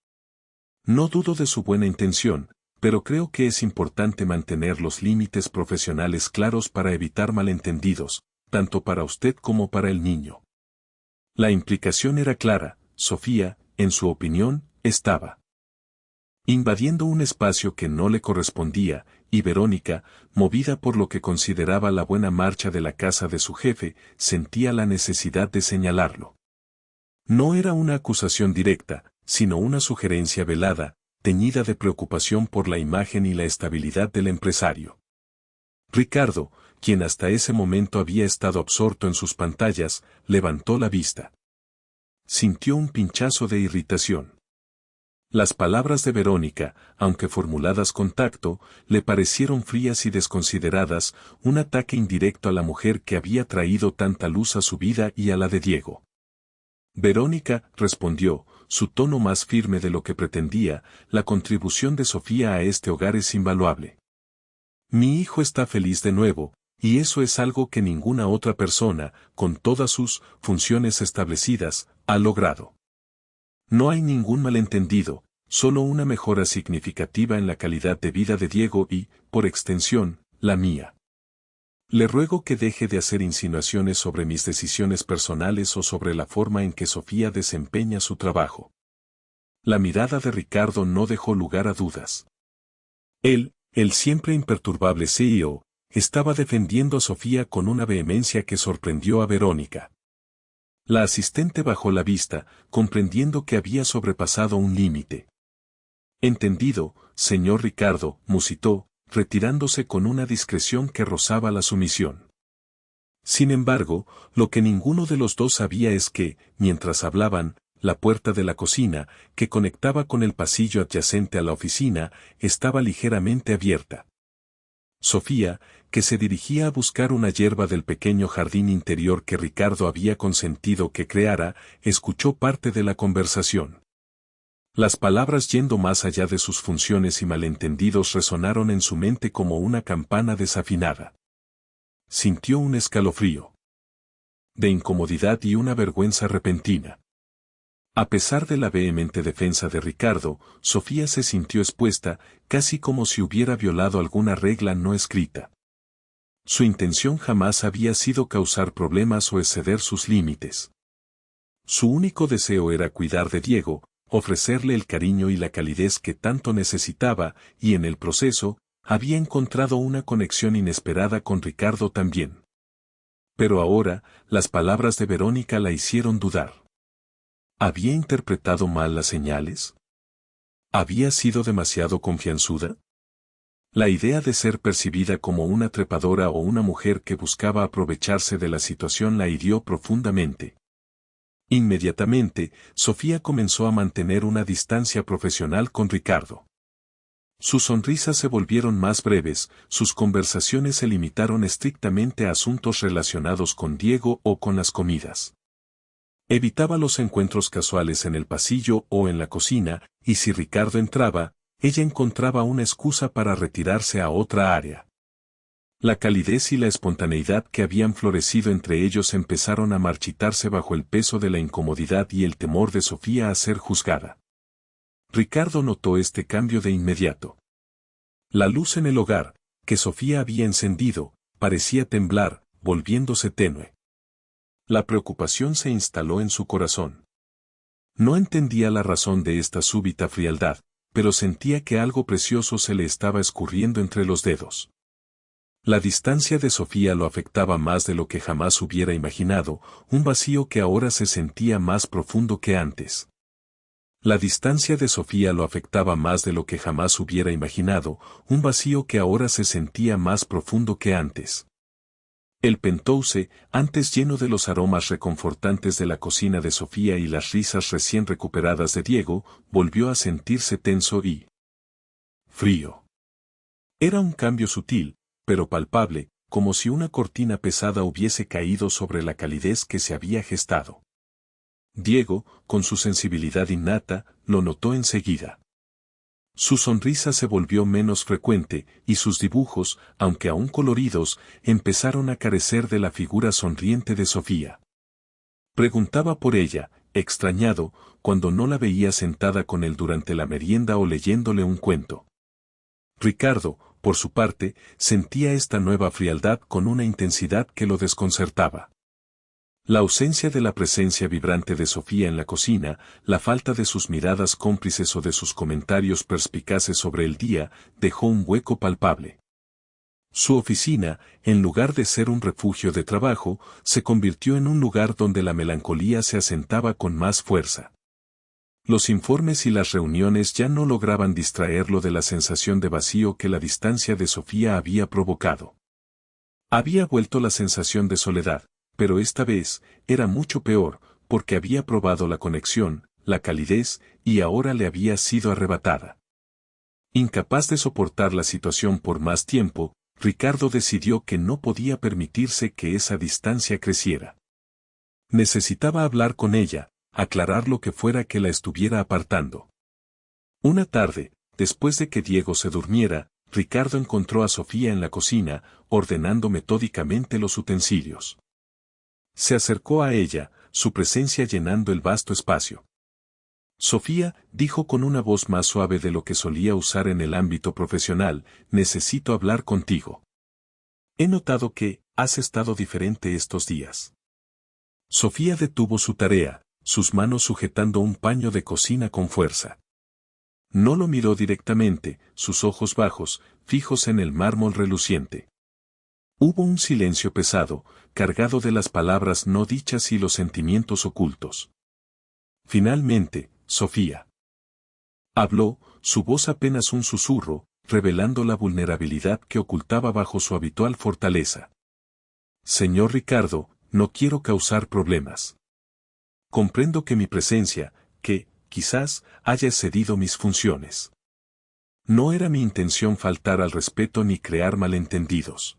No dudo de su buena intención, pero creo que es importante mantener los límites profesionales claros para evitar malentendidos, tanto para usted como para el niño. La implicación era clara, Sofía, en su opinión, estaba invadiendo un espacio que no le correspondía, y Verónica, movida por lo que consideraba la buena marcha de la casa de su jefe, sentía la necesidad de señalarlo. No era una acusación directa, sino una sugerencia velada, teñida de preocupación por la imagen y la estabilidad del empresario. Ricardo, quien hasta ese momento había estado absorto en sus pantallas, levantó la vista. Sintió un pinchazo de irritación. Las palabras de Verónica, aunque formuladas con tacto, le parecieron frías y desconsideradas, un ataque indirecto a la mujer que había traído tanta luz a su vida y a la de Diego. Verónica, respondió, su tono más firme de lo que pretendía, la contribución de Sofía a este hogar es invaluable. Mi hijo está feliz de nuevo, y eso es algo que ninguna otra persona, con todas sus funciones establecidas, ha logrado. No hay ningún malentendido, solo una mejora significativa en la calidad de vida de Diego y, por extensión, la mía. Le ruego que deje de hacer insinuaciones sobre mis decisiones personales o sobre la forma en que Sofía desempeña su trabajo. La mirada de Ricardo no dejó lugar a dudas. Él, el siempre imperturbable CEO, estaba defendiendo a Sofía con una vehemencia que sorprendió a Verónica. La asistente bajó la vista, comprendiendo que había sobrepasado un límite. Entendido, señor Ricardo, musitó, retirándose con una discreción que rozaba la sumisión. Sin embargo, lo que ninguno de los dos sabía es que, mientras hablaban, la puerta de la cocina, que conectaba con el pasillo adyacente a la oficina, estaba ligeramente abierta. Sofía, que se dirigía a buscar una hierba del pequeño jardín interior que Ricardo había consentido que creara, escuchó parte de la conversación. Las palabras yendo más allá de sus funciones y malentendidos resonaron en su mente como una campana desafinada. Sintió un escalofrío de incomodidad y una vergüenza repentina. A pesar de la vehemente defensa de Ricardo, Sofía se sintió expuesta, casi como si hubiera violado alguna regla no escrita. Su intención jamás había sido causar problemas o exceder sus límites. Su único deseo era cuidar de Diego, ofrecerle el cariño y la calidez que tanto necesitaba, y en el proceso, había encontrado una conexión inesperada con Ricardo también. Pero ahora, las palabras de Verónica la hicieron dudar. ¿Había interpretado mal las señales? ¿Había sido demasiado confianzuda? La idea de ser percibida como una trepadora o una mujer que buscaba aprovecharse de la situación la hirió profundamente. Inmediatamente, Sofía comenzó a mantener una distancia profesional con Ricardo. Sus sonrisas se volvieron más breves, sus conversaciones se limitaron estrictamente a asuntos relacionados con Diego o con las comidas. Evitaba los encuentros casuales en el pasillo o en la cocina, y si Ricardo entraba, ella encontraba una excusa para retirarse a otra área. La calidez y la espontaneidad que habían florecido entre ellos empezaron a marchitarse bajo el peso de la incomodidad y el temor de Sofía a ser juzgada. Ricardo notó este cambio de inmediato. La luz en el hogar, que Sofía había encendido, parecía temblar, volviéndose tenue. La preocupación se instaló en su corazón. No entendía la razón de esta súbita frialdad, pero sentía que algo precioso se le estaba escurriendo entre los dedos. La distancia de Sofía lo afectaba más de lo que jamás hubiera imaginado, un vacío que ahora se sentía más profundo que antes. La distancia de Sofía lo afectaba más de lo que jamás hubiera imaginado, un vacío que ahora se sentía más profundo que antes. El penthouse, antes lleno de los aromas reconfortantes de la cocina de Sofía y las risas recién recuperadas de Diego, volvió a sentirse tenso y frío. Era un cambio sutil, pero palpable, como si una cortina pesada hubiese caído sobre la calidez que se había gestado. Diego, con su sensibilidad innata, lo notó enseguida. Su sonrisa se volvió menos frecuente, y sus dibujos, aunque aún coloridos, empezaron a carecer de la figura sonriente de Sofía. Preguntaba por ella, extrañado, cuando no la veía sentada con él durante la merienda o leyéndole un cuento. Ricardo, por su parte, sentía esta nueva frialdad con una intensidad que lo desconcertaba. La ausencia de la presencia vibrante de Sofía en la cocina, la falta de sus miradas cómplices o de sus comentarios perspicaces sobre el día, dejó un hueco palpable. Su oficina, en lugar de ser un refugio de trabajo, se convirtió en un lugar donde la melancolía se asentaba con más fuerza. Los informes y las reuniones ya no lograban distraerlo de la sensación de vacío que la distancia de Sofía había provocado. Había vuelto la sensación de soledad, pero esta vez, era mucho peor, porque había probado la conexión, la calidez, y ahora le había sido arrebatada. Incapaz de soportar la situación por más tiempo, Ricardo decidió que no podía permitirse que esa distancia creciera. Necesitaba hablar con ella, aclarar lo que fuera que la estuviera apartando. Una tarde, después de que Diego se durmiera, Ricardo encontró a Sofía en la cocina, ordenando metódicamente los utensilios. Se acercó a ella, su presencia llenando el vasto espacio. Sofía, dijo con una voz más suave de lo que solía usar en el ámbito profesional, necesito hablar contigo. He notado que, has estado diferente estos días. Sofía detuvo su tarea, sus manos sujetando un paño de cocina con fuerza. No lo miró directamente, sus ojos bajos, fijos en el mármol reluciente. Hubo un silencio pesado, cargado de las palabras no dichas y los sentimientos ocultos. Finalmente, Sofía habló, su voz apenas un susurro, revelando la vulnerabilidad que ocultaba bajo su habitual fortaleza. Señor Ricardo, no quiero causar problemas. Comprendo que mi presencia, que, quizás, haya excedido mis funciones. No era mi intención faltar al respeto ni crear malentendidos.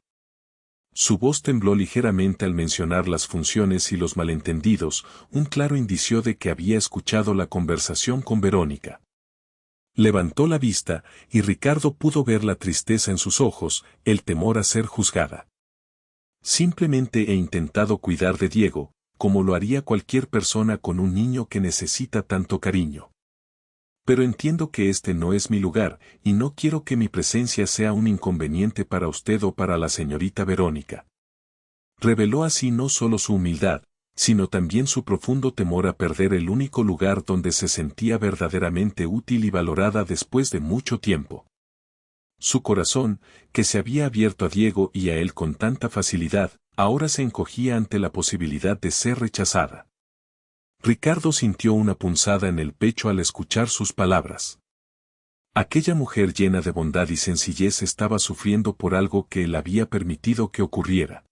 Su voz tembló ligeramente al mencionar las funciones y los malentendidos, un claro indicio de que había escuchado la conversación con Verónica. Levantó la vista, y Ricardo pudo ver la tristeza en sus ojos, el temor a ser juzgada. Simplemente he intentado cuidar de Diego, como lo haría cualquier persona con un niño que necesita tanto cariño. Pero entiendo que este no es mi lugar, y no quiero que mi presencia sea un inconveniente para usted o para la señorita Verónica. Reveló así no solo su humildad, sino también su profundo temor a perder el único lugar donde se sentía verdaderamente útil y valorada después de mucho tiempo. Su corazón, que se había abierto a Diego y a él con tanta facilidad, ahora se encogía ante la posibilidad de ser rechazada. Ricardo sintió una punzada en el pecho al escuchar sus palabras. Aquella mujer llena de bondad y sencillez estaba sufriendo por algo que él había permitido que ocurriera.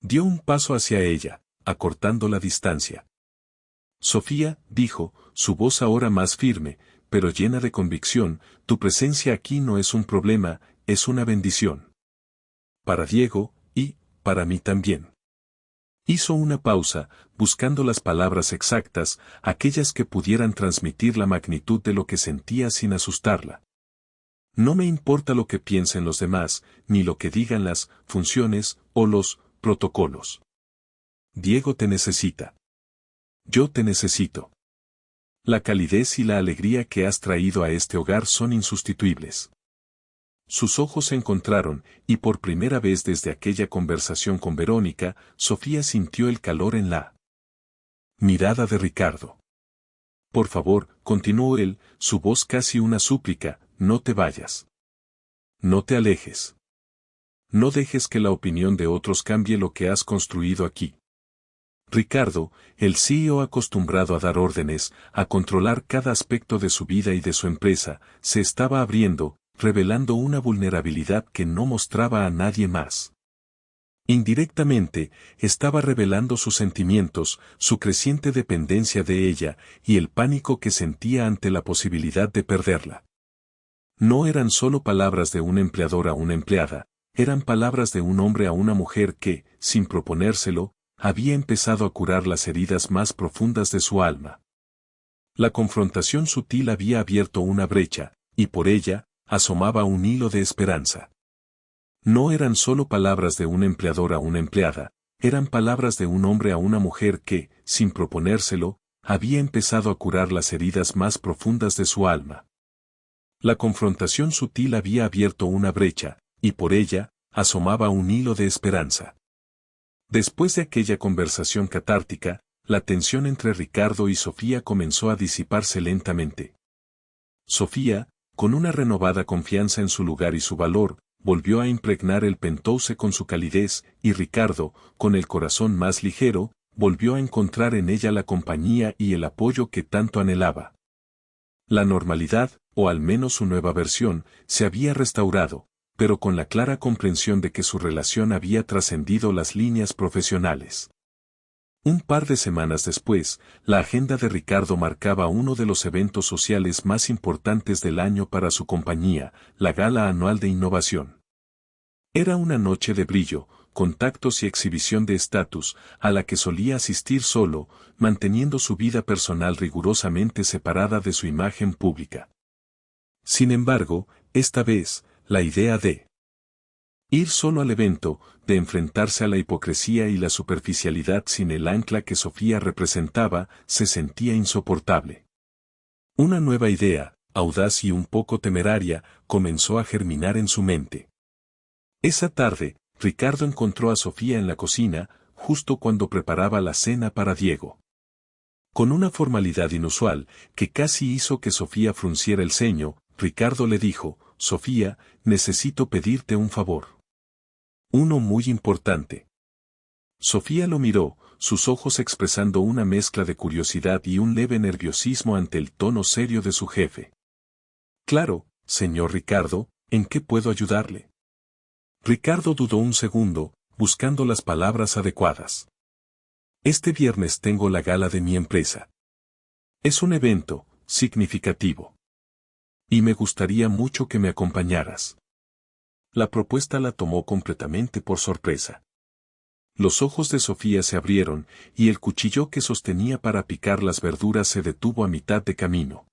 Dio un paso hacia ella, acortando la distancia. Sofía, dijo, su voz ahora más firme, pero llena de convicción, tu presencia aquí no es un problema, es una bendición. Para Diego, y, para mí también. Hizo una pausa, buscando las palabras exactas, aquellas que pudieran transmitir la magnitud de lo que sentía sin asustarla. No me importa lo que piensen los demás, ni lo que digan las funciones o los protocolos. Diego te necesita. Yo te necesito. La calidez y la alegría que has traído a este hogar son insustituibles. Sus ojos se encontraron, y por primera vez desde aquella conversación con Verónica, Sofía sintió el calor en la mirada de Ricardo. Por favor, continuó él, su voz casi una súplica, no te vayas. No te alejes. No dejes que la opinión de otros cambie lo que has construido aquí. Ricardo, el CEO acostumbrado a dar órdenes, a controlar cada aspecto de su vida y de su empresa, se estaba abriendo, revelando una vulnerabilidad que no mostraba a nadie más. Indirectamente, estaba revelando sus sentimientos, su creciente dependencia de ella, y el pánico que sentía ante la posibilidad de perderla. No eran solo palabras de un empleador a una empleada, eran palabras de un hombre a una mujer que, sin proponérselo, había empezado a curar las heridas más profundas de su alma. La confrontación sutil había abierto una brecha, y por ella, asomaba un hilo de esperanza. No eran solo palabras de un empleador a una empleada, eran palabras de un hombre a una mujer que, sin proponérselo, había empezado a curar las heridas más profundas de su alma. La confrontación sutil había abierto una brecha, y por ella, asomaba un hilo de esperanza. Después de aquella conversación catártica, la tensión entre Ricardo y Sofía comenzó a disiparse lentamente. Sofía, con una renovada confianza en su lugar y su valor, volvió a impregnar el penthouse con su calidez, y Ricardo, con el corazón más ligero, volvió a encontrar en ella la compañía y el apoyo que tanto anhelaba. La normalidad, o al menos su nueva versión, se había restaurado, pero con la clara comprensión de que su relación había trascendido las líneas profesionales. Un par de semanas después, la agenda de Ricardo marcaba uno de los eventos sociales más importantes del año para su compañía, la Gala Anual de Innovación. Era una noche de brillo, contactos y exhibición de estatus, a la que solía asistir solo, manteniendo su vida personal rigurosamente separada de su imagen pública. Sin embargo, esta vez, la idea de ir solo al evento, de enfrentarse a la hipocresía y la superficialidad sin el ancla que Sofía representaba, se sentía insoportable. Una nueva idea, audaz y un poco temeraria, comenzó a germinar en su mente. Esa tarde, Ricardo encontró a Sofía en la cocina, justo cuando preparaba la cena para Diego. Con una formalidad inusual, que casi hizo que Sofía frunciera el ceño, Ricardo le dijo, Sofía, necesito pedirte un favor. Uno muy importante. Sofía lo miró, sus ojos expresando una mezcla de curiosidad y un leve nerviosismo ante el tono serio de su jefe. Claro, señor Ricardo, ¿en qué puedo ayudarle? Ricardo dudó un segundo, buscando las palabras adecuadas. Este viernes tengo la gala de mi empresa. Es un evento significativo. Y me gustaría mucho que me acompañaras. La propuesta la tomó completamente por sorpresa. Los ojos de Sofía se abrieron, y el cuchillo que sostenía para picar las verduras se detuvo a mitad de camino.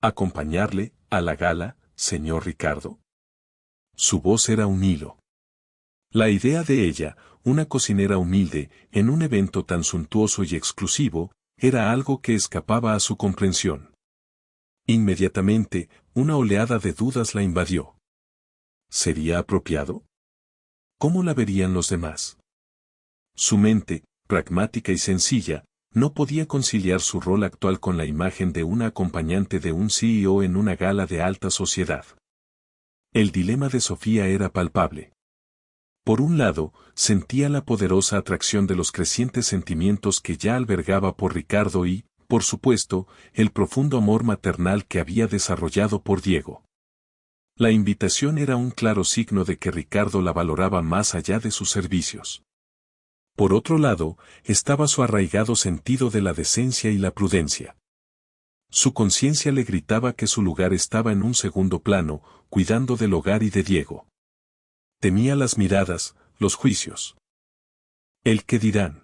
¿Acompañarle a la gala, señor Ricardo? Su voz era un hilo. La idea de ella, una cocinera humilde, en un evento tan suntuoso y exclusivo, era algo que escapaba a su comprensión. Inmediatamente, una oleada de dudas la invadió. ¿Sería apropiado? ¿Cómo la verían los demás? Su mente, pragmática y sencilla, no podía conciliar su rol actual con la imagen de una acompañante de un CEO en una gala de alta sociedad. El dilema de Sofía era palpable. Por un lado, sentía la poderosa atracción de los crecientes sentimientos que ya albergaba por Ricardo y, por supuesto, el profundo amor maternal que había desarrollado por Diego. La invitación era un claro signo de que Ricardo la valoraba más allá de sus servicios. Por otro lado, estaba su arraigado sentido de la decencia y la prudencia. Su conciencia le gritaba que su lugar estaba en un segundo plano, cuidando del hogar y de Diego. Temía las miradas, los juicios. ¿El qué dirán?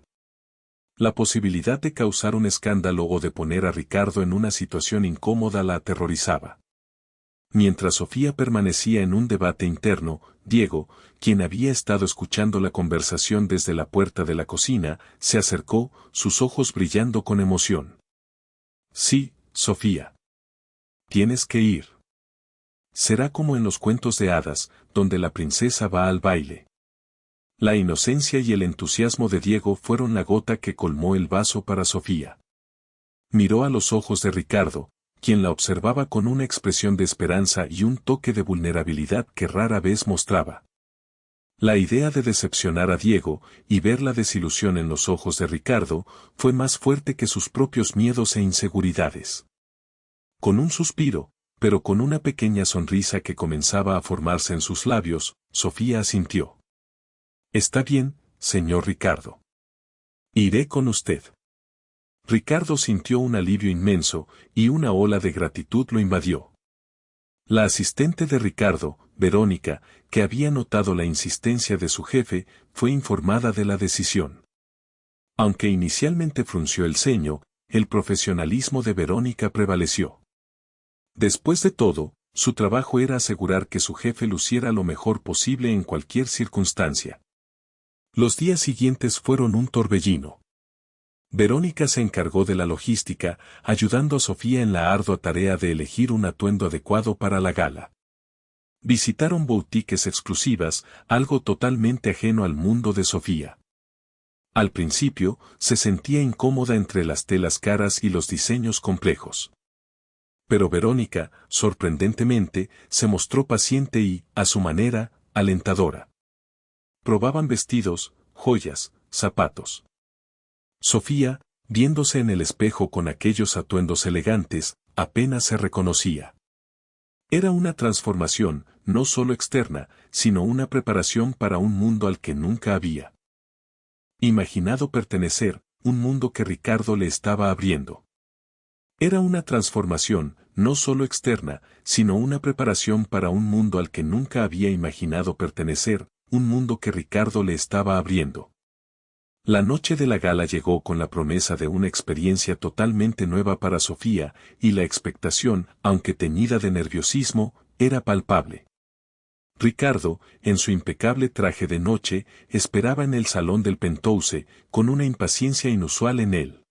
La posibilidad de causar un escándalo o de poner a Ricardo en una situación incómoda la aterrorizaba. Mientras Sofía permanecía en un debate interno, Diego, quien había estado escuchando la conversación desde la puerta de la cocina, se acercó, sus ojos brillando con emoción. Sí, Sofía. Tienes que ir. Será como en los cuentos de hadas, donde la princesa va al baile. La inocencia y el entusiasmo de Diego fueron la gota que colmó el vaso para Sofía. Miró a los ojos de Ricardo, quien la observaba con una expresión de esperanza y un toque de vulnerabilidad que rara vez mostraba. La idea de decepcionar a Diego y ver la desilusión en los ojos de Ricardo fue más fuerte que sus propios miedos e inseguridades. Con un suspiro, pero con una pequeña sonrisa que comenzaba a formarse en sus labios, Sofía asintió. Está bien, señor Ricardo. Iré con usted. Ricardo sintió un alivio inmenso, y una ola de gratitud lo invadió. La asistente de Ricardo, Verónica, que había notado la insistencia de su jefe, fue informada de la decisión. Aunque inicialmente frunció el ceño, el profesionalismo de Verónica prevaleció. Después de todo, su trabajo era asegurar que su jefe luciera lo mejor posible en cualquier circunstancia. Los días siguientes fueron un torbellino. Verónica se encargó de la logística, ayudando a Sofía en la ardua tarea de elegir un atuendo adecuado para la gala. Visitaron boutiques exclusivas, algo totalmente ajeno al mundo de Sofía. Al principio, se sentía incómoda entre las telas caras y los diseños complejos. Pero Verónica, sorprendentemente, se mostró paciente y, a su manera, alentadora. Probaban vestidos, joyas, zapatos. Sofía, viéndose en el espejo con aquellos atuendos elegantes, apenas se reconocía. Era una transformación, no solo externa, sino una preparación para un mundo al que nunca había imaginado pertenecer, un mundo que Ricardo le estaba abriendo. Era una transformación, no solo externa, sino una preparación para un mundo al que nunca había imaginado pertenecer, un mundo que Ricardo le estaba abriendo. La noche de la gala llegó con la promesa de una experiencia totalmente nueva para Sofía, y la expectación, aunque teñida de nerviosismo, era palpable. Ricardo, en su impecable traje de noche, esperaba en el salón del Penthouse, con una impaciencia inusual en él.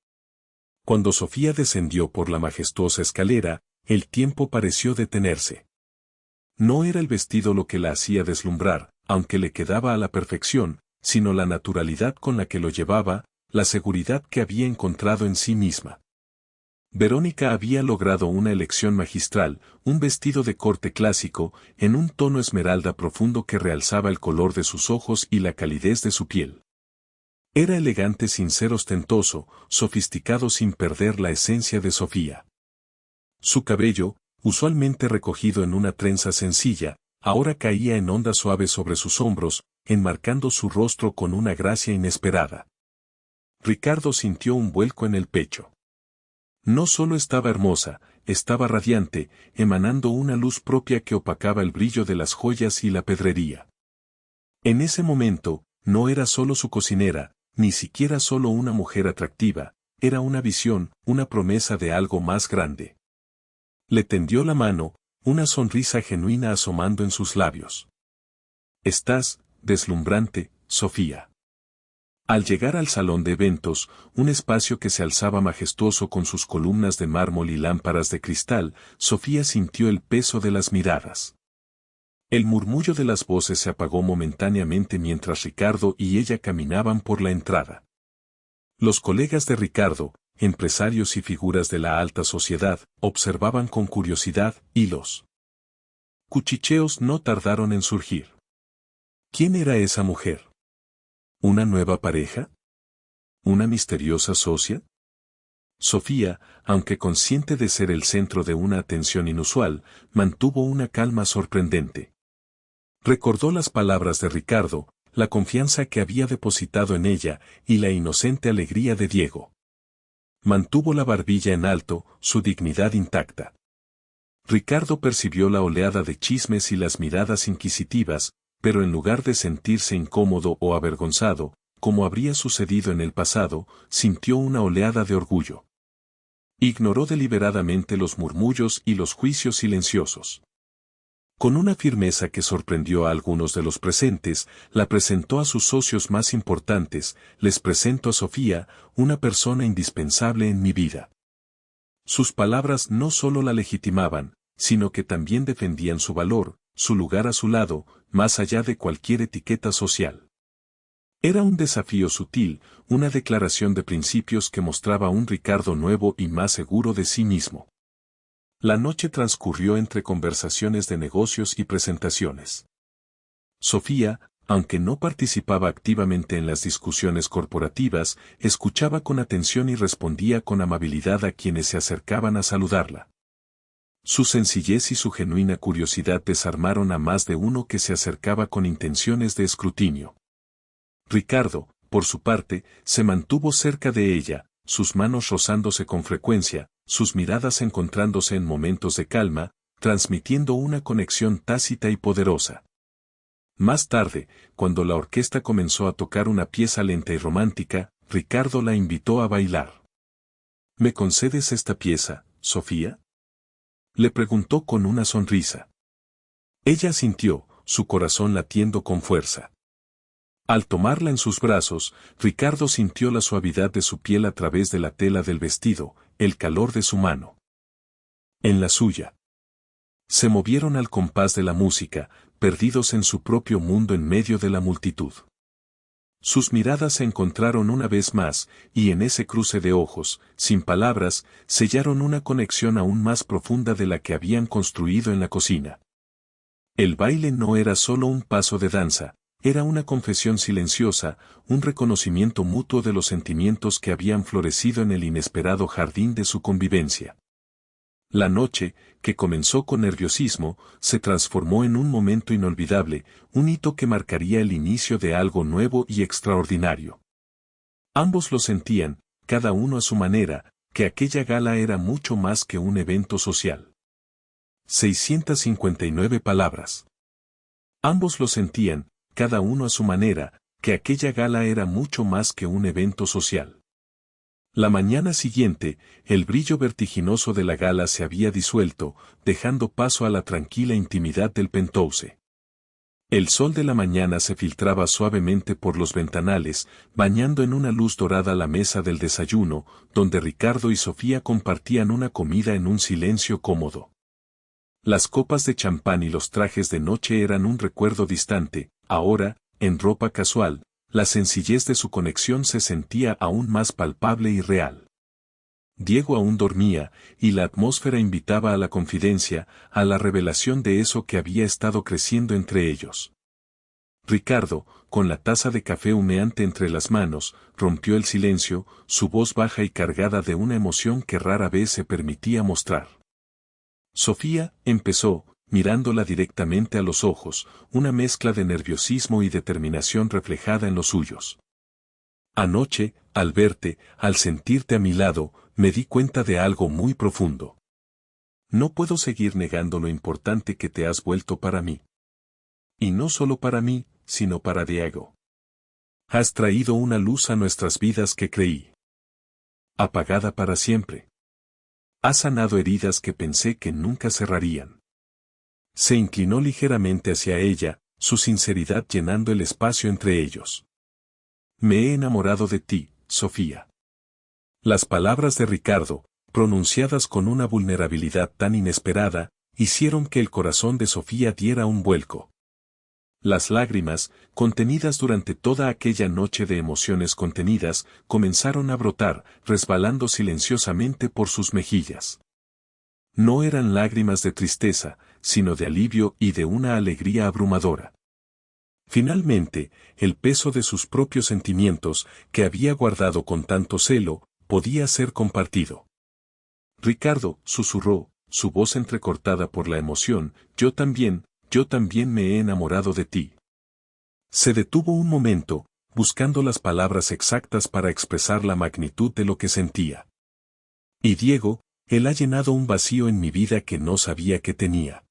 Cuando Sofía descendió por la majestuosa escalera, el tiempo pareció detenerse. No era el vestido lo que la hacía deslumbrar, aunque le quedaba a la perfección, sino la naturalidad con la que lo llevaba, la seguridad que había encontrado en sí misma. Verónica había logrado una elección magistral, un vestido de corte clásico, en un tono esmeralda profundo que realzaba el color de sus ojos y la calidez de su piel. Era elegante sin ser ostentoso, sofisticado sin perder la esencia de Sofía. Su cabello, usualmente recogido en una trenza sencilla, ahora caía en ondas suaves sobre sus hombros, enmarcando su rostro con una gracia inesperada. Ricardo sintió un vuelco en el pecho. No solo estaba hermosa, estaba radiante, emanando una luz propia que opacaba el brillo de las joyas y la pedrería. En ese momento, no era solo su cocinera, ni siquiera solo una mujer atractiva, era una visión, una promesa de algo más grande. Le tendió la mano, una sonrisa genuina asomando en sus labios. Estás, deslumbrante, Sofía. Al llegar al salón de eventos, un espacio que se alzaba majestuoso con sus columnas de mármol y lámparas de cristal, Sofía sintió el peso de las miradas. El murmullo de las voces se apagó momentáneamente mientras Ricardo y ella caminaban por la entrada. Los colegas de Ricardo, empresarios y figuras de la alta sociedad, observaban con curiosidad, y los cuchicheos no tardaron en surgir. ¿Quién era esa mujer? ¿Una nueva pareja? ¿Una misteriosa socia? Sofía, aunque consciente de ser el centro de una atención inusual, mantuvo una calma sorprendente. Recordó las palabras de Ricardo, la confianza que había depositado en ella y la inocente alegría de Diego. Mantuvo la barbilla en alto, su dignidad intacta. Ricardo percibió la oleada de chismes y las miradas inquisitivas, pero en lugar de sentirse incómodo o avergonzado, como habría sucedido en el pasado, sintió una oleada de orgullo. Ignoró deliberadamente los murmullos y los juicios silenciosos. Con una firmeza que sorprendió a algunos de los presentes, la presentó a sus socios más importantes: les presento a Sofía, una persona indispensable en mi vida. Sus palabras no solo la legitimaban, sino que también defendían su valor, su lugar a su lado, más allá de cualquier etiqueta social. Era un desafío sutil, una declaración de principios que mostraba un Ricardo nuevo y más seguro de sí mismo. La noche transcurrió entre conversaciones de negocios y presentaciones. Sofía, aunque no participaba activamente en las discusiones corporativas, escuchaba con atención y respondía con amabilidad a quienes se acercaban a saludarla. Su sencillez y su genuina curiosidad desarmaron a más de uno que se acercaba con intenciones de escrutinio. Ricardo, por su parte, se mantuvo cerca de ella, sus manos rozándose con frecuencia, sus miradas encontrándose en momentos de calma, transmitiendo una conexión tácita y poderosa. Más tarde, cuando la orquesta comenzó a tocar una pieza lenta y romántica, Ricardo la invitó a bailar. ¿Me concedes esta pieza, Sofía?, le preguntó con una sonrisa. Ella asintió, su corazón latiendo con fuerza. Al tomarla en sus brazos, Ricardo sintió la suavidad de su piel a través de la tela del vestido, el calor de su mano en la suya. Se movieron al compás de la música, perdidos en su propio mundo en medio de la multitud. Sus miradas se encontraron una vez más, y en ese cruce de ojos, sin palabras, sellaron una conexión aún más profunda de la que habían construido en la cocina. El baile no era solo un paso de danza, era una confesión silenciosa, un reconocimiento mutuo de los sentimientos que habían florecido en el inesperado jardín de su convivencia. La noche, que comenzó con nerviosismo, se transformó en un momento inolvidable, un hito que marcaría el inicio de algo nuevo y extraordinario. Ambos lo sentían, cada uno a su manera, que aquella gala era mucho más que un evento social. 659 palabras. Ambos lo sentían, cada uno a su manera, que aquella gala era mucho más que un evento social. La mañana siguiente, el brillo vertiginoso de la gala se había disuelto, dejando paso a la tranquila intimidad del penthouse. El sol de la mañana se filtraba suavemente por los ventanales, bañando en una luz dorada la mesa del desayuno, donde Ricardo y Sofía compartían una comida en un silencio cómodo. Las copas de champán y los trajes de noche eran un recuerdo distante. Ahora, en ropa casual, la sencillez de su conexión se sentía aún más palpable y real. Diego aún dormía, y la atmósfera invitaba a la confidencia, a la revelación de eso que había estado creciendo entre ellos. Ricardo, con la taza de café humeante entre las manos, rompió el silencio, su voz baja y cargada de una emoción que rara vez se permitía mostrar. Sofía, empezó, mirándola directamente a los ojos, una mezcla de nerviosismo y determinación reflejada en los suyos. Anoche, al verte, al sentirte a mi lado, me di cuenta de algo muy profundo. No puedo seguir negando lo importante que te has vuelto para mí. Y no solo para mí, sino para Diego. Has traído una luz a nuestras vidas que creí apagada para siempre. Has sanado heridas que pensé que nunca cerrarían. Se inclinó ligeramente hacia ella, su sinceridad llenando el espacio entre ellos. Me he enamorado de ti, Sofía. Las palabras de Ricardo, pronunciadas con una vulnerabilidad tan inesperada, hicieron que el corazón de Sofía diera un vuelco. Las lágrimas, contenidas durante toda aquella noche de emociones contenidas, comenzaron a brotar, resbalando silenciosamente por sus mejillas. No eran lágrimas de tristeza, sino de alivio y de una alegría abrumadora. Finalmente, el peso de sus propios sentimientos, que había guardado con tanto celo, podía ser compartido. Ricardo, susurró, su voz entrecortada por la emoción, yo también me he enamorado de ti. Se detuvo un momento, buscando las palabras exactas para expresar la magnitud de lo que sentía. Y Diego, él ha llenado un vacío en mi vida que no sabía que tenía.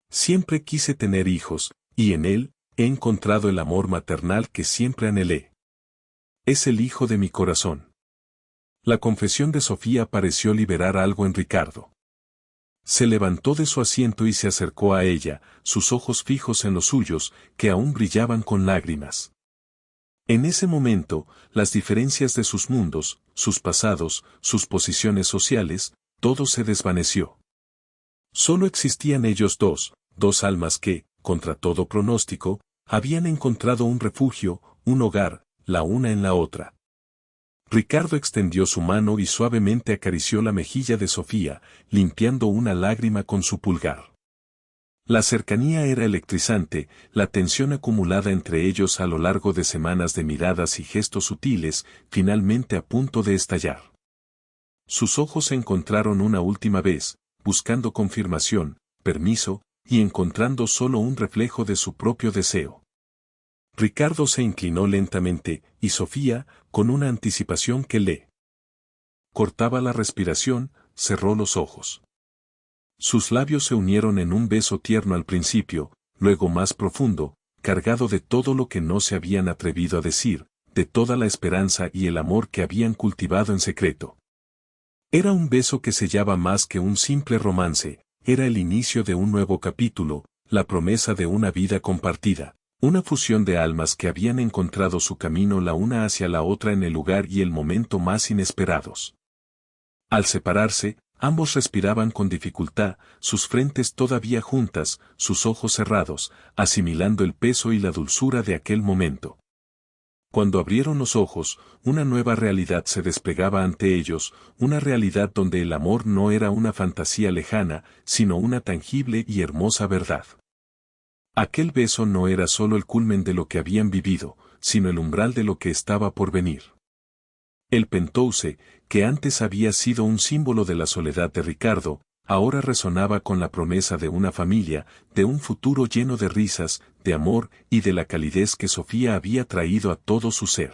Siempre quise tener hijos, y en él, he encontrado el amor maternal que siempre anhelé. Es el hijo de mi corazón. La confesión de Sofía pareció liberar algo en Ricardo. Se levantó de su asiento y se acercó a ella, sus ojos fijos en los suyos, que aún brillaban con lágrimas. En ese momento, las diferencias de sus mundos, sus pasados, sus posiciones sociales, todo se desvaneció. Solo existían ellos dos almas que, contra todo pronóstico, habían encontrado un refugio, un hogar, la una en la otra. Ricardo extendió su mano y suavemente acarició la mejilla de Sofía, limpiando una lágrima con su pulgar. La cercanía era electrizante, la tensión acumulada entre ellos a lo largo de semanas de miradas y gestos sutiles, finalmente a punto de estallar. Sus ojos se encontraron una última vez, buscando confirmación, permiso, y encontrando solo un reflejo de su propio deseo. Ricardo se inclinó lentamente, y Sofía, con una anticipación que le cortaba la respiración, cerró los ojos. Sus labios se unieron en un beso tierno al principio, luego más profundo, cargado de todo lo que no se habían atrevido a decir, de toda la esperanza y el amor que habían cultivado en secreto. Era un beso que sellaba más que un simple romance, era el inicio de un nuevo capítulo, la promesa de una vida compartida. Una fusión de almas que habían encontrado su camino la una hacia la otra en el lugar y el momento más inesperados. Al separarse, ambos respiraban con dificultad, sus frentes todavía juntas, sus ojos cerrados, asimilando el peso y la dulzura de aquel momento. Cuando abrieron los ojos, una nueva realidad se desplegaba ante ellos, una realidad donde el amor no era una fantasía lejana, sino una tangible y hermosa verdad. Aquel beso no era solo el culmen de lo que habían vivido, sino el umbral de lo que estaba por venir. El penthouse, que antes había sido un símbolo de la soledad de Ricardo, ahora resonaba con la promesa de una familia, de un futuro lleno de risas, de amor y de la calidez que Sofía había traído a todo su ser.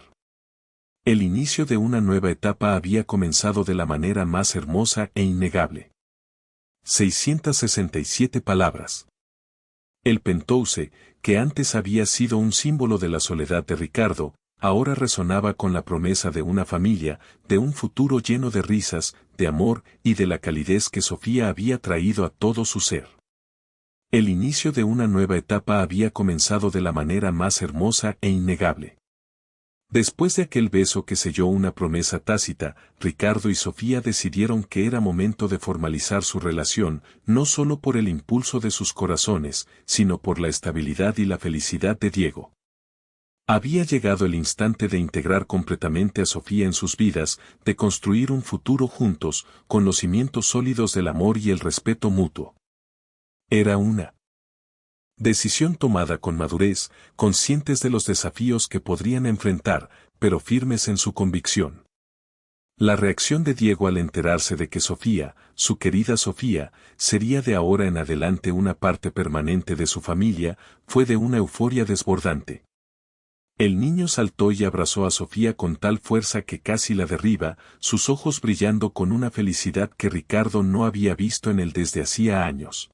El inicio de una nueva etapa había comenzado de la manera más hermosa e innegable. 667 palabras. El penthouse, que antes había sido un símbolo de la soledad de Ricardo, ahora resonaba con la promesa de una familia, de un futuro lleno de risas, de amor y de la calidez que Sofía había traído a todo su ser. El inicio de una nueva etapa había comenzado de la manera más hermosa e innegable. Después de aquel beso que selló una promesa tácita, Ricardo y Sofía decidieron que era momento de formalizar su relación, no solo por el impulso de sus corazones, sino por la estabilidad y la felicidad de Diego. Había llegado el instante de integrar completamente a Sofía en sus vidas, de construir un futuro juntos, con los cimientos sólidos del amor y el respeto mutuo. Era una decisión tomada con madurez, conscientes de los desafíos que podrían enfrentar, pero firmes en su convicción. La reacción de Diego al enterarse de que Sofía, su querida Sofía, sería de ahora en adelante una parte permanente de su familia, fue de una euforia desbordante. El niño saltó y abrazó a Sofía con tal fuerza que casi la derriba, sus ojos brillando con una felicidad que Ricardo no había visto en él desde hacía años.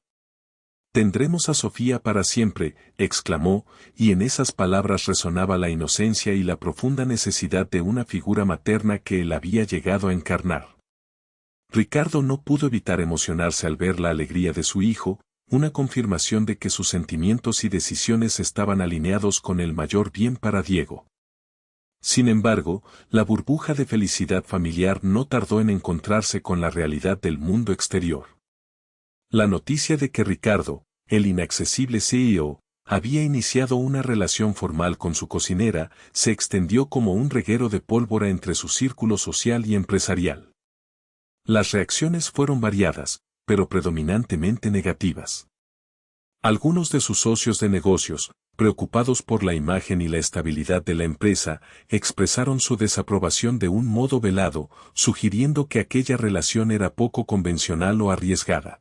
«Tendremos a Sofía para siempre», exclamó, y en esas palabras resonaba la inocencia y la profunda necesidad de una figura materna que él había llegado a encarnar. Ricardo no pudo evitar emocionarse al ver la alegría de su hijo, una confirmación de que sus sentimientos y decisiones estaban alineados con el mayor bien para Diego. Sin embargo, la burbuja de felicidad familiar no tardó en encontrarse con la realidad del mundo exterior. La noticia de que Ricardo, el inaccesible CEO, había iniciado una relación formal con su cocinera, se extendió como un reguero de pólvora entre su círculo social y empresarial. Las reacciones fueron variadas, pero predominantemente negativas. Algunos de sus socios de negocios, preocupados por la imagen y la estabilidad de la empresa, expresaron su desaprobación de un modo velado, sugiriendo que aquella relación era poco convencional o arriesgada.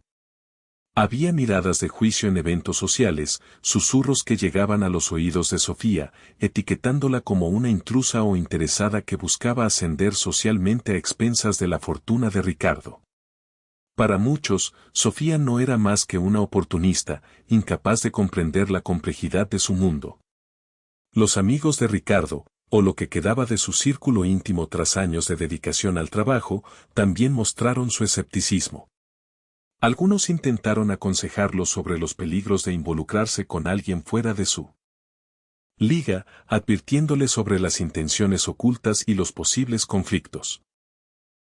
Había miradas de juicio en eventos sociales, susurros que llegaban a los oídos de Sofía, etiquetándola como una intrusa o interesada que buscaba ascender socialmente a expensas de la fortuna de Ricardo. Para muchos, Sofía no era más que una oportunista, incapaz de comprender la complejidad de su mundo. Los amigos de Ricardo, o lo que quedaba de su círculo íntimo tras años de dedicación al trabajo, también mostraron su escepticismo. Algunos intentaron aconsejarlo sobre los peligros de involucrarse con alguien fuera de su liga, advirtiéndole sobre las intenciones ocultas y los posibles conflictos.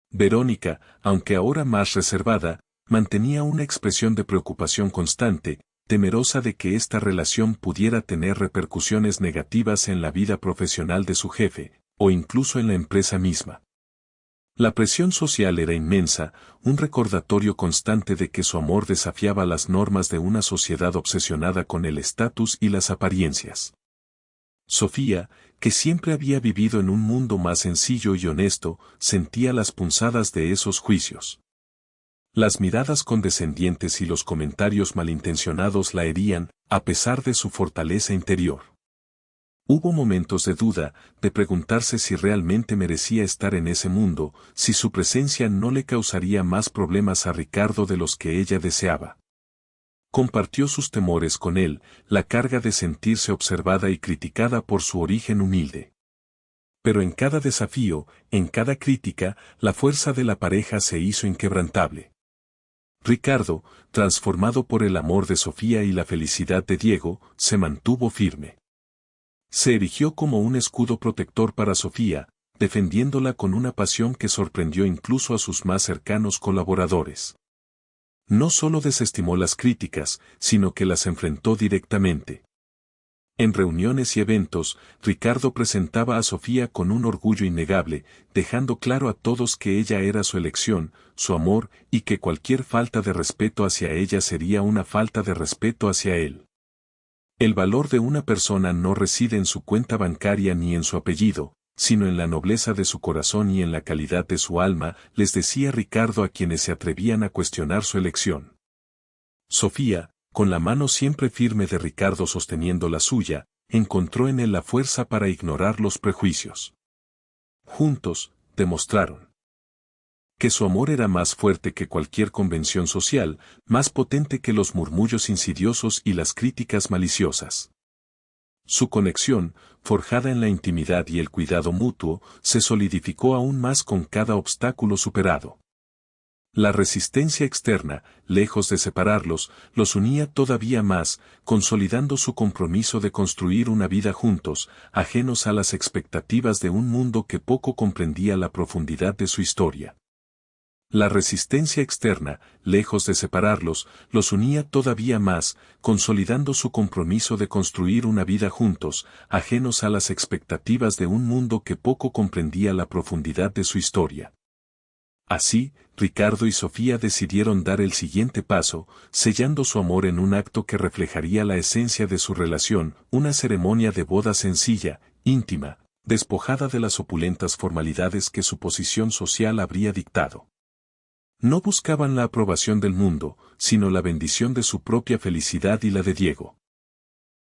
Verónica, aunque ahora más reservada, mantenía una expresión de preocupación constante, temerosa de que esta relación pudiera tener repercusiones negativas en la vida profesional de su jefe, o incluso en la empresa misma. La presión social era inmensa, un recordatorio constante de que su amor desafiaba las normas de una sociedad obsesionada con el estatus y las apariencias. Sofía, que siempre había vivido en un mundo más sencillo y honesto, sentía las punzadas de esos juicios. Las miradas condescendientes y los comentarios malintencionados la herían, a pesar de su fortaleza interior. Hubo momentos de duda, de preguntarse si realmente merecía estar en ese mundo, si su presencia no le causaría más problemas a Ricardo de los que ella deseaba. Compartió sus temores con él, la carga de sentirse observada y criticada por su origen humilde. Pero en cada desafío, en cada crítica, la fuerza de la pareja se hizo inquebrantable. Ricardo, transformado por el amor de Sofía y la felicidad de Diego, se mantuvo firme. Se erigió como un escudo protector para Sofía, defendiéndola con una pasión que sorprendió incluso a sus más cercanos colaboradores. No solo desestimó las críticas, sino que las enfrentó directamente. En reuniones y eventos, Ricardo presentaba a Sofía con un orgullo innegable, dejando claro a todos que ella era su elección, su amor, y que cualquier falta de respeto hacia ella sería una falta de respeto hacia él. El valor de una persona no reside en su cuenta bancaria ni en su apellido, sino en la nobleza de su corazón y en la calidad de su alma, les decía Ricardo a quienes se atrevían a cuestionar su elección. Sofía, con la mano siempre firme de Ricardo sosteniendo la suya, encontró en él la fuerza para ignorar los prejuicios. Juntos, demostraron que su amor era más fuerte que cualquier convención social, más potente que los murmullos insidiosos y las críticas maliciosas. Su conexión, forjada en la intimidad y el cuidado mutuo, se solidificó aún más con cada obstáculo superado. La resistencia externa, lejos de separarlos, los unía todavía más, consolidando su compromiso de construir una vida juntos, ajenos a las expectativas de un mundo que poco comprendía la profundidad de su historia. La resistencia externa, lejos de separarlos, los unía todavía más, consolidando su compromiso de construir una vida juntos, ajenos a las expectativas de un mundo que poco comprendía la profundidad de su historia. Así, Ricardo y Sofía decidieron dar el siguiente paso, sellando su amor en un acto que reflejaría la esencia de su relación, una ceremonia de boda sencilla, íntima, despojada de las opulentas formalidades que su posición social habría dictado. No buscaban la aprobación del mundo, sino la bendición de su propia felicidad y la de Diego.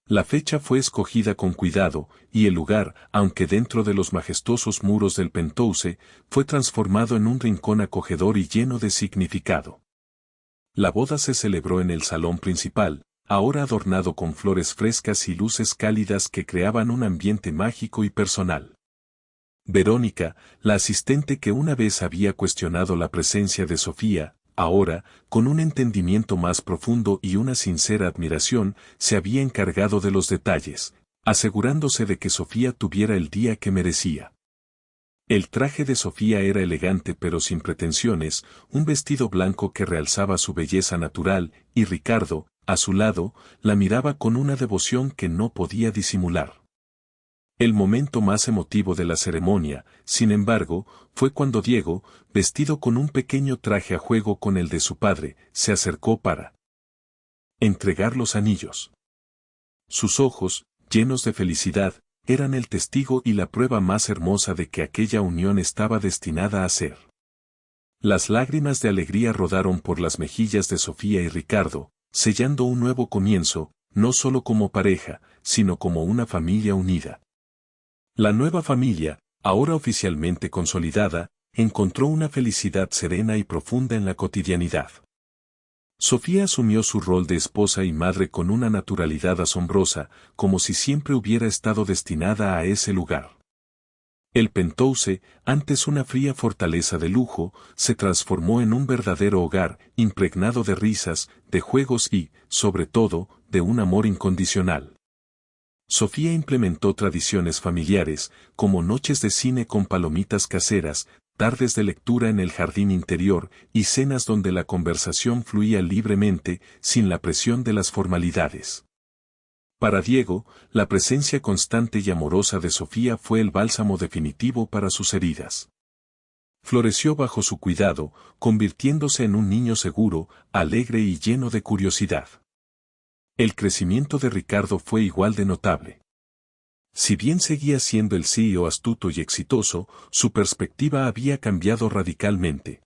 La fecha fue escogida con cuidado, y el lugar, aunque dentro de los majestuosos muros del Penthouse, fue transformado en un rincón acogedor y lleno de significado. La boda se celebró en el salón principal, ahora adornado con flores frescas y luces cálidas que creaban un ambiente mágico y personal. Verónica, la asistente que una vez había cuestionado la presencia de Sofía, ahora, con un entendimiento más profundo y una sincera admiración, se había encargado de los detalles, asegurándose de que Sofía tuviera el día que merecía. El traje de Sofía era elegante pero sin pretensiones, un vestido blanco que realzaba su belleza natural, y Ricardo, a su lado, la miraba con una devoción que no podía disimular. El momento más emotivo de la ceremonia, sin embargo, fue cuando Diego, vestido con un pequeño traje a juego con el de su padre, se acercó para entregar los anillos. Sus ojos, llenos de felicidad, eran el testigo y la prueba más hermosa de que aquella unión estaba destinada a ser. Las lágrimas de alegría rodaron por las mejillas de Sofía y Ricardo, sellando un nuevo comienzo, no solo como pareja, sino como una familia unida. La nueva familia, ahora oficialmente consolidada, encontró una felicidad serena y profunda en la cotidianidad. Sofía asumió su rol de esposa y madre con una naturalidad asombrosa, como si siempre hubiera estado destinada a ese lugar. El Penthouse, antes una fría fortaleza de lujo, se transformó en un verdadero hogar, impregnado de risas, de juegos y, sobre todo, de un amor incondicional. Sofía implementó tradiciones familiares, como noches de cine con palomitas caseras, tardes de lectura en el jardín interior y cenas donde la conversación fluía libremente, sin la presión de las formalidades. Para Diego, la presencia constante y amorosa de Sofía fue el bálsamo definitivo para sus heridas. Floreció bajo su cuidado, convirtiéndose en un niño seguro, alegre y lleno de curiosidad. El crecimiento de Ricardo fue igual de notable. Si bien seguía siendo el CEO astuto y exitoso, su perspectiva había cambiado radicalmente.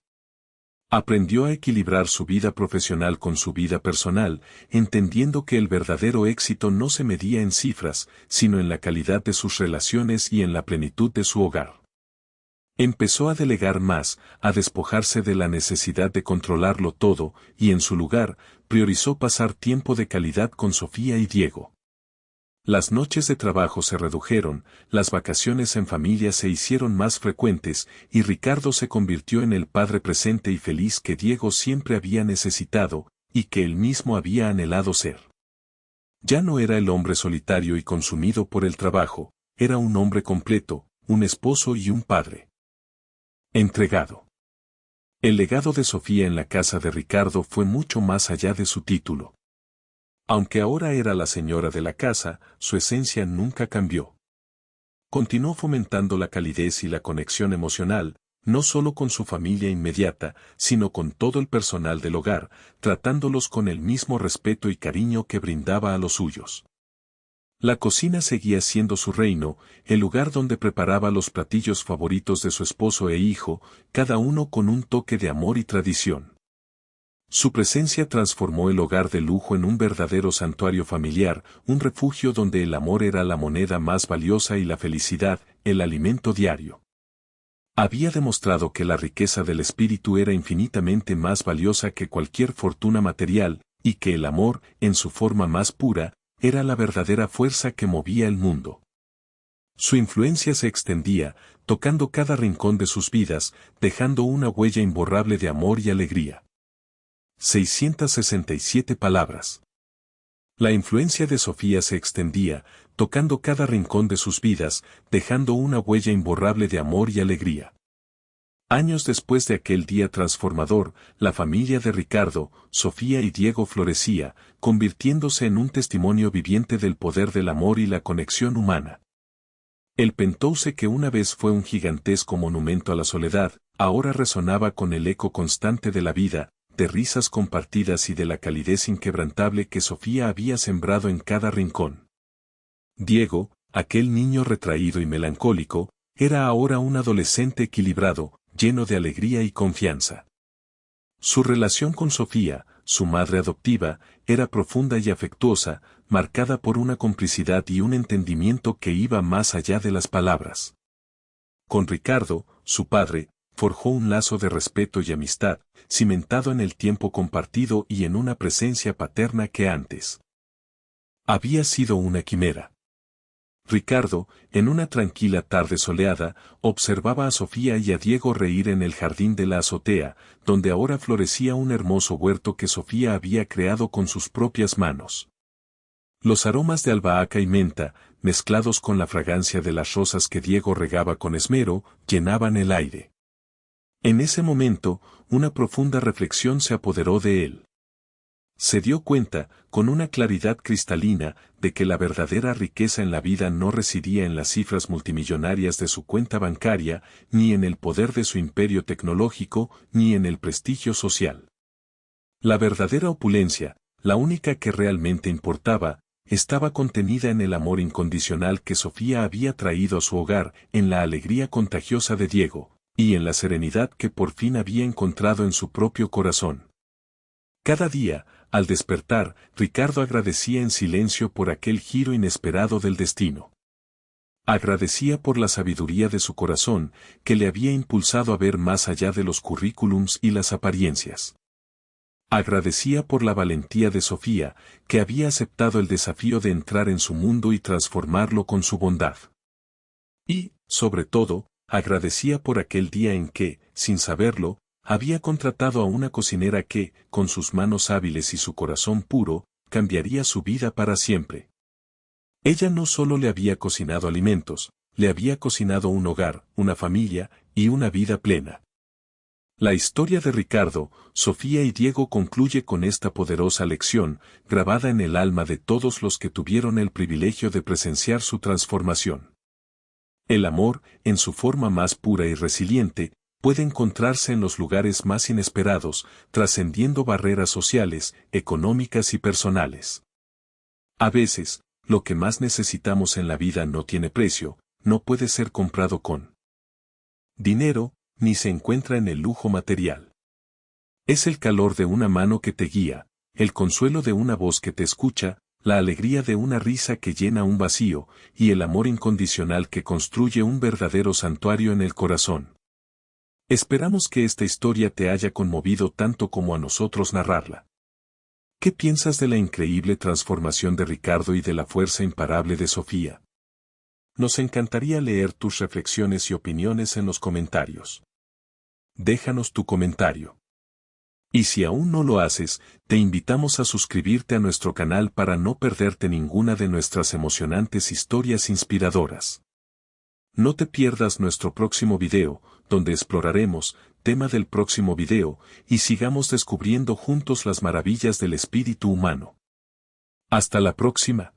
Aprendió a equilibrar su vida profesional con su vida personal, entendiendo que el verdadero éxito no se medía en cifras, sino en la calidad de sus relaciones y en la plenitud de su hogar. Empezó a delegar más, a despojarse de la necesidad de controlarlo todo, y en su lugar, priorizó pasar tiempo de calidad con Sofía y Diego. Las noches de trabajo se redujeron, las vacaciones en familia se hicieron más frecuentes, y Ricardo se convirtió en el padre presente y feliz que Diego siempre había necesitado, y que él mismo había anhelado ser. Ya no era el hombre solitario y consumido por el trabajo, era un hombre completo, un esposo y un padre. Entregado. El legado de Sofía en la casa de Ricardo fue mucho más allá de su título. Aunque ahora era la señora de la casa, su esencia nunca cambió. Continuó fomentando la calidez y la conexión emocional, no solo con su familia inmediata, sino con todo el personal del hogar, tratándolos con el mismo respeto y cariño que brindaba a los suyos. La cocina seguía siendo su reino, el lugar donde preparaba los platillos favoritos de su esposo e hijo, cada uno con un toque de amor y tradición. Su presencia transformó el hogar de lujo en un verdadero santuario familiar, un refugio donde el amor era la moneda más valiosa y la felicidad, el alimento diario. Había demostrado que la riqueza del espíritu era infinitamente más valiosa que cualquier fortuna material, y que el amor, en su forma más pura, era la verdadera fuerza que movía el mundo. Su influencia se extendía, tocando cada rincón de sus vidas, dejando una huella imborrable de amor y alegría. 667 palabras. La influencia de Sofía se extendía, tocando cada rincón de sus vidas, dejando una huella imborrable de amor y alegría. Años después de aquel día transformador, la familia de Ricardo, Sofía y Diego florecía, convirtiéndose en un testimonio viviente del poder del amor y la conexión humana. El Penthouse que una vez fue un gigantesco monumento a la soledad, ahora resonaba con el eco constante de la vida, de risas compartidas y de la calidez inquebrantable que Sofía había sembrado en cada rincón. Diego, aquel niño retraído y melancólico, era ahora un adolescente equilibrado, lleno de alegría y confianza. Su relación con Sofía, su madre adoptiva, era profunda y afectuosa, marcada por una complicidad y un entendimiento que iba más allá de las palabras. Con Ricardo, su padre, forjó un lazo de respeto y amistad, cimentado en el tiempo compartido y en una presencia paterna que antes había sido una quimera. Ricardo, en una tranquila tarde soleada, observaba a Sofía y a Diego reír en el jardín de la azotea, donde ahora florecía un hermoso huerto que Sofía había creado con sus propias manos. Los aromas de albahaca y menta, mezclados con la fragancia de las rosas que Diego regaba con esmero, llenaban el aire. En ese momento, una profunda reflexión se apoderó de él. Se dio cuenta, con una claridad cristalina, de que la verdadera riqueza en la vida no residía en las cifras multimillonarias de su cuenta bancaria, ni en el poder de su imperio tecnológico, ni en el prestigio social. La verdadera opulencia, la única que realmente importaba, estaba contenida en el amor incondicional que Sofía había traído a su hogar, en la alegría contagiosa de Diego, y en la serenidad que por fin había encontrado en su propio corazón. Cada día, al despertar, Ricardo agradecía en silencio por aquel giro inesperado del destino. Agradecía por la sabiduría de su corazón, que le había impulsado a ver más allá de los currículums y las apariencias. Agradecía por la valentía de Sofía, que había aceptado el desafío de entrar en su mundo y transformarlo con su bondad. Y, sobre todo, agradecía por aquel día en que, sin saberlo, había contratado a una cocinera que, con sus manos hábiles y su corazón puro, cambiaría su vida para siempre. Ella no solo le había cocinado alimentos, le había cocinado un hogar, una familia y una vida plena. La historia de Ricardo, Sofía y Diego concluye con esta poderosa lección, grabada en el alma de todos los que tuvieron el privilegio de presenciar su transformación. El amor, en su forma más pura y resiliente, puede encontrarse en los lugares más inesperados, trascendiendo barreras sociales, económicas y personales. A veces, lo que más necesitamos en la vida no tiene precio, no puede ser comprado con dinero, ni se encuentra en el lujo material. Es el calor de una mano que te guía, el consuelo de una voz que te escucha, la alegría de una risa que llena un vacío, y el amor incondicional que construye un verdadero santuario en el corazón. Esperamos que esta historia te haya conmovido tanto como a nosotros narrarla. ¿Qué piensas de la increíble transformación de Ricardo y de la fuerza imparable de Sofía? Nos encantaría leer tus reflexiones y opiniones en los comentarios. Déjanos tu comentario. Y si aún no lo haces, te invitamos a suscribirte a nuestro canal para no perderte ninguna de nuestras emocionantes historias inspiradoras. No te pierdas nuestro próximo video, donde exploraremos, tema del próximo video, y sigamos descubriendo juntos las maravillas del espíritu humano. Hasta la próxima.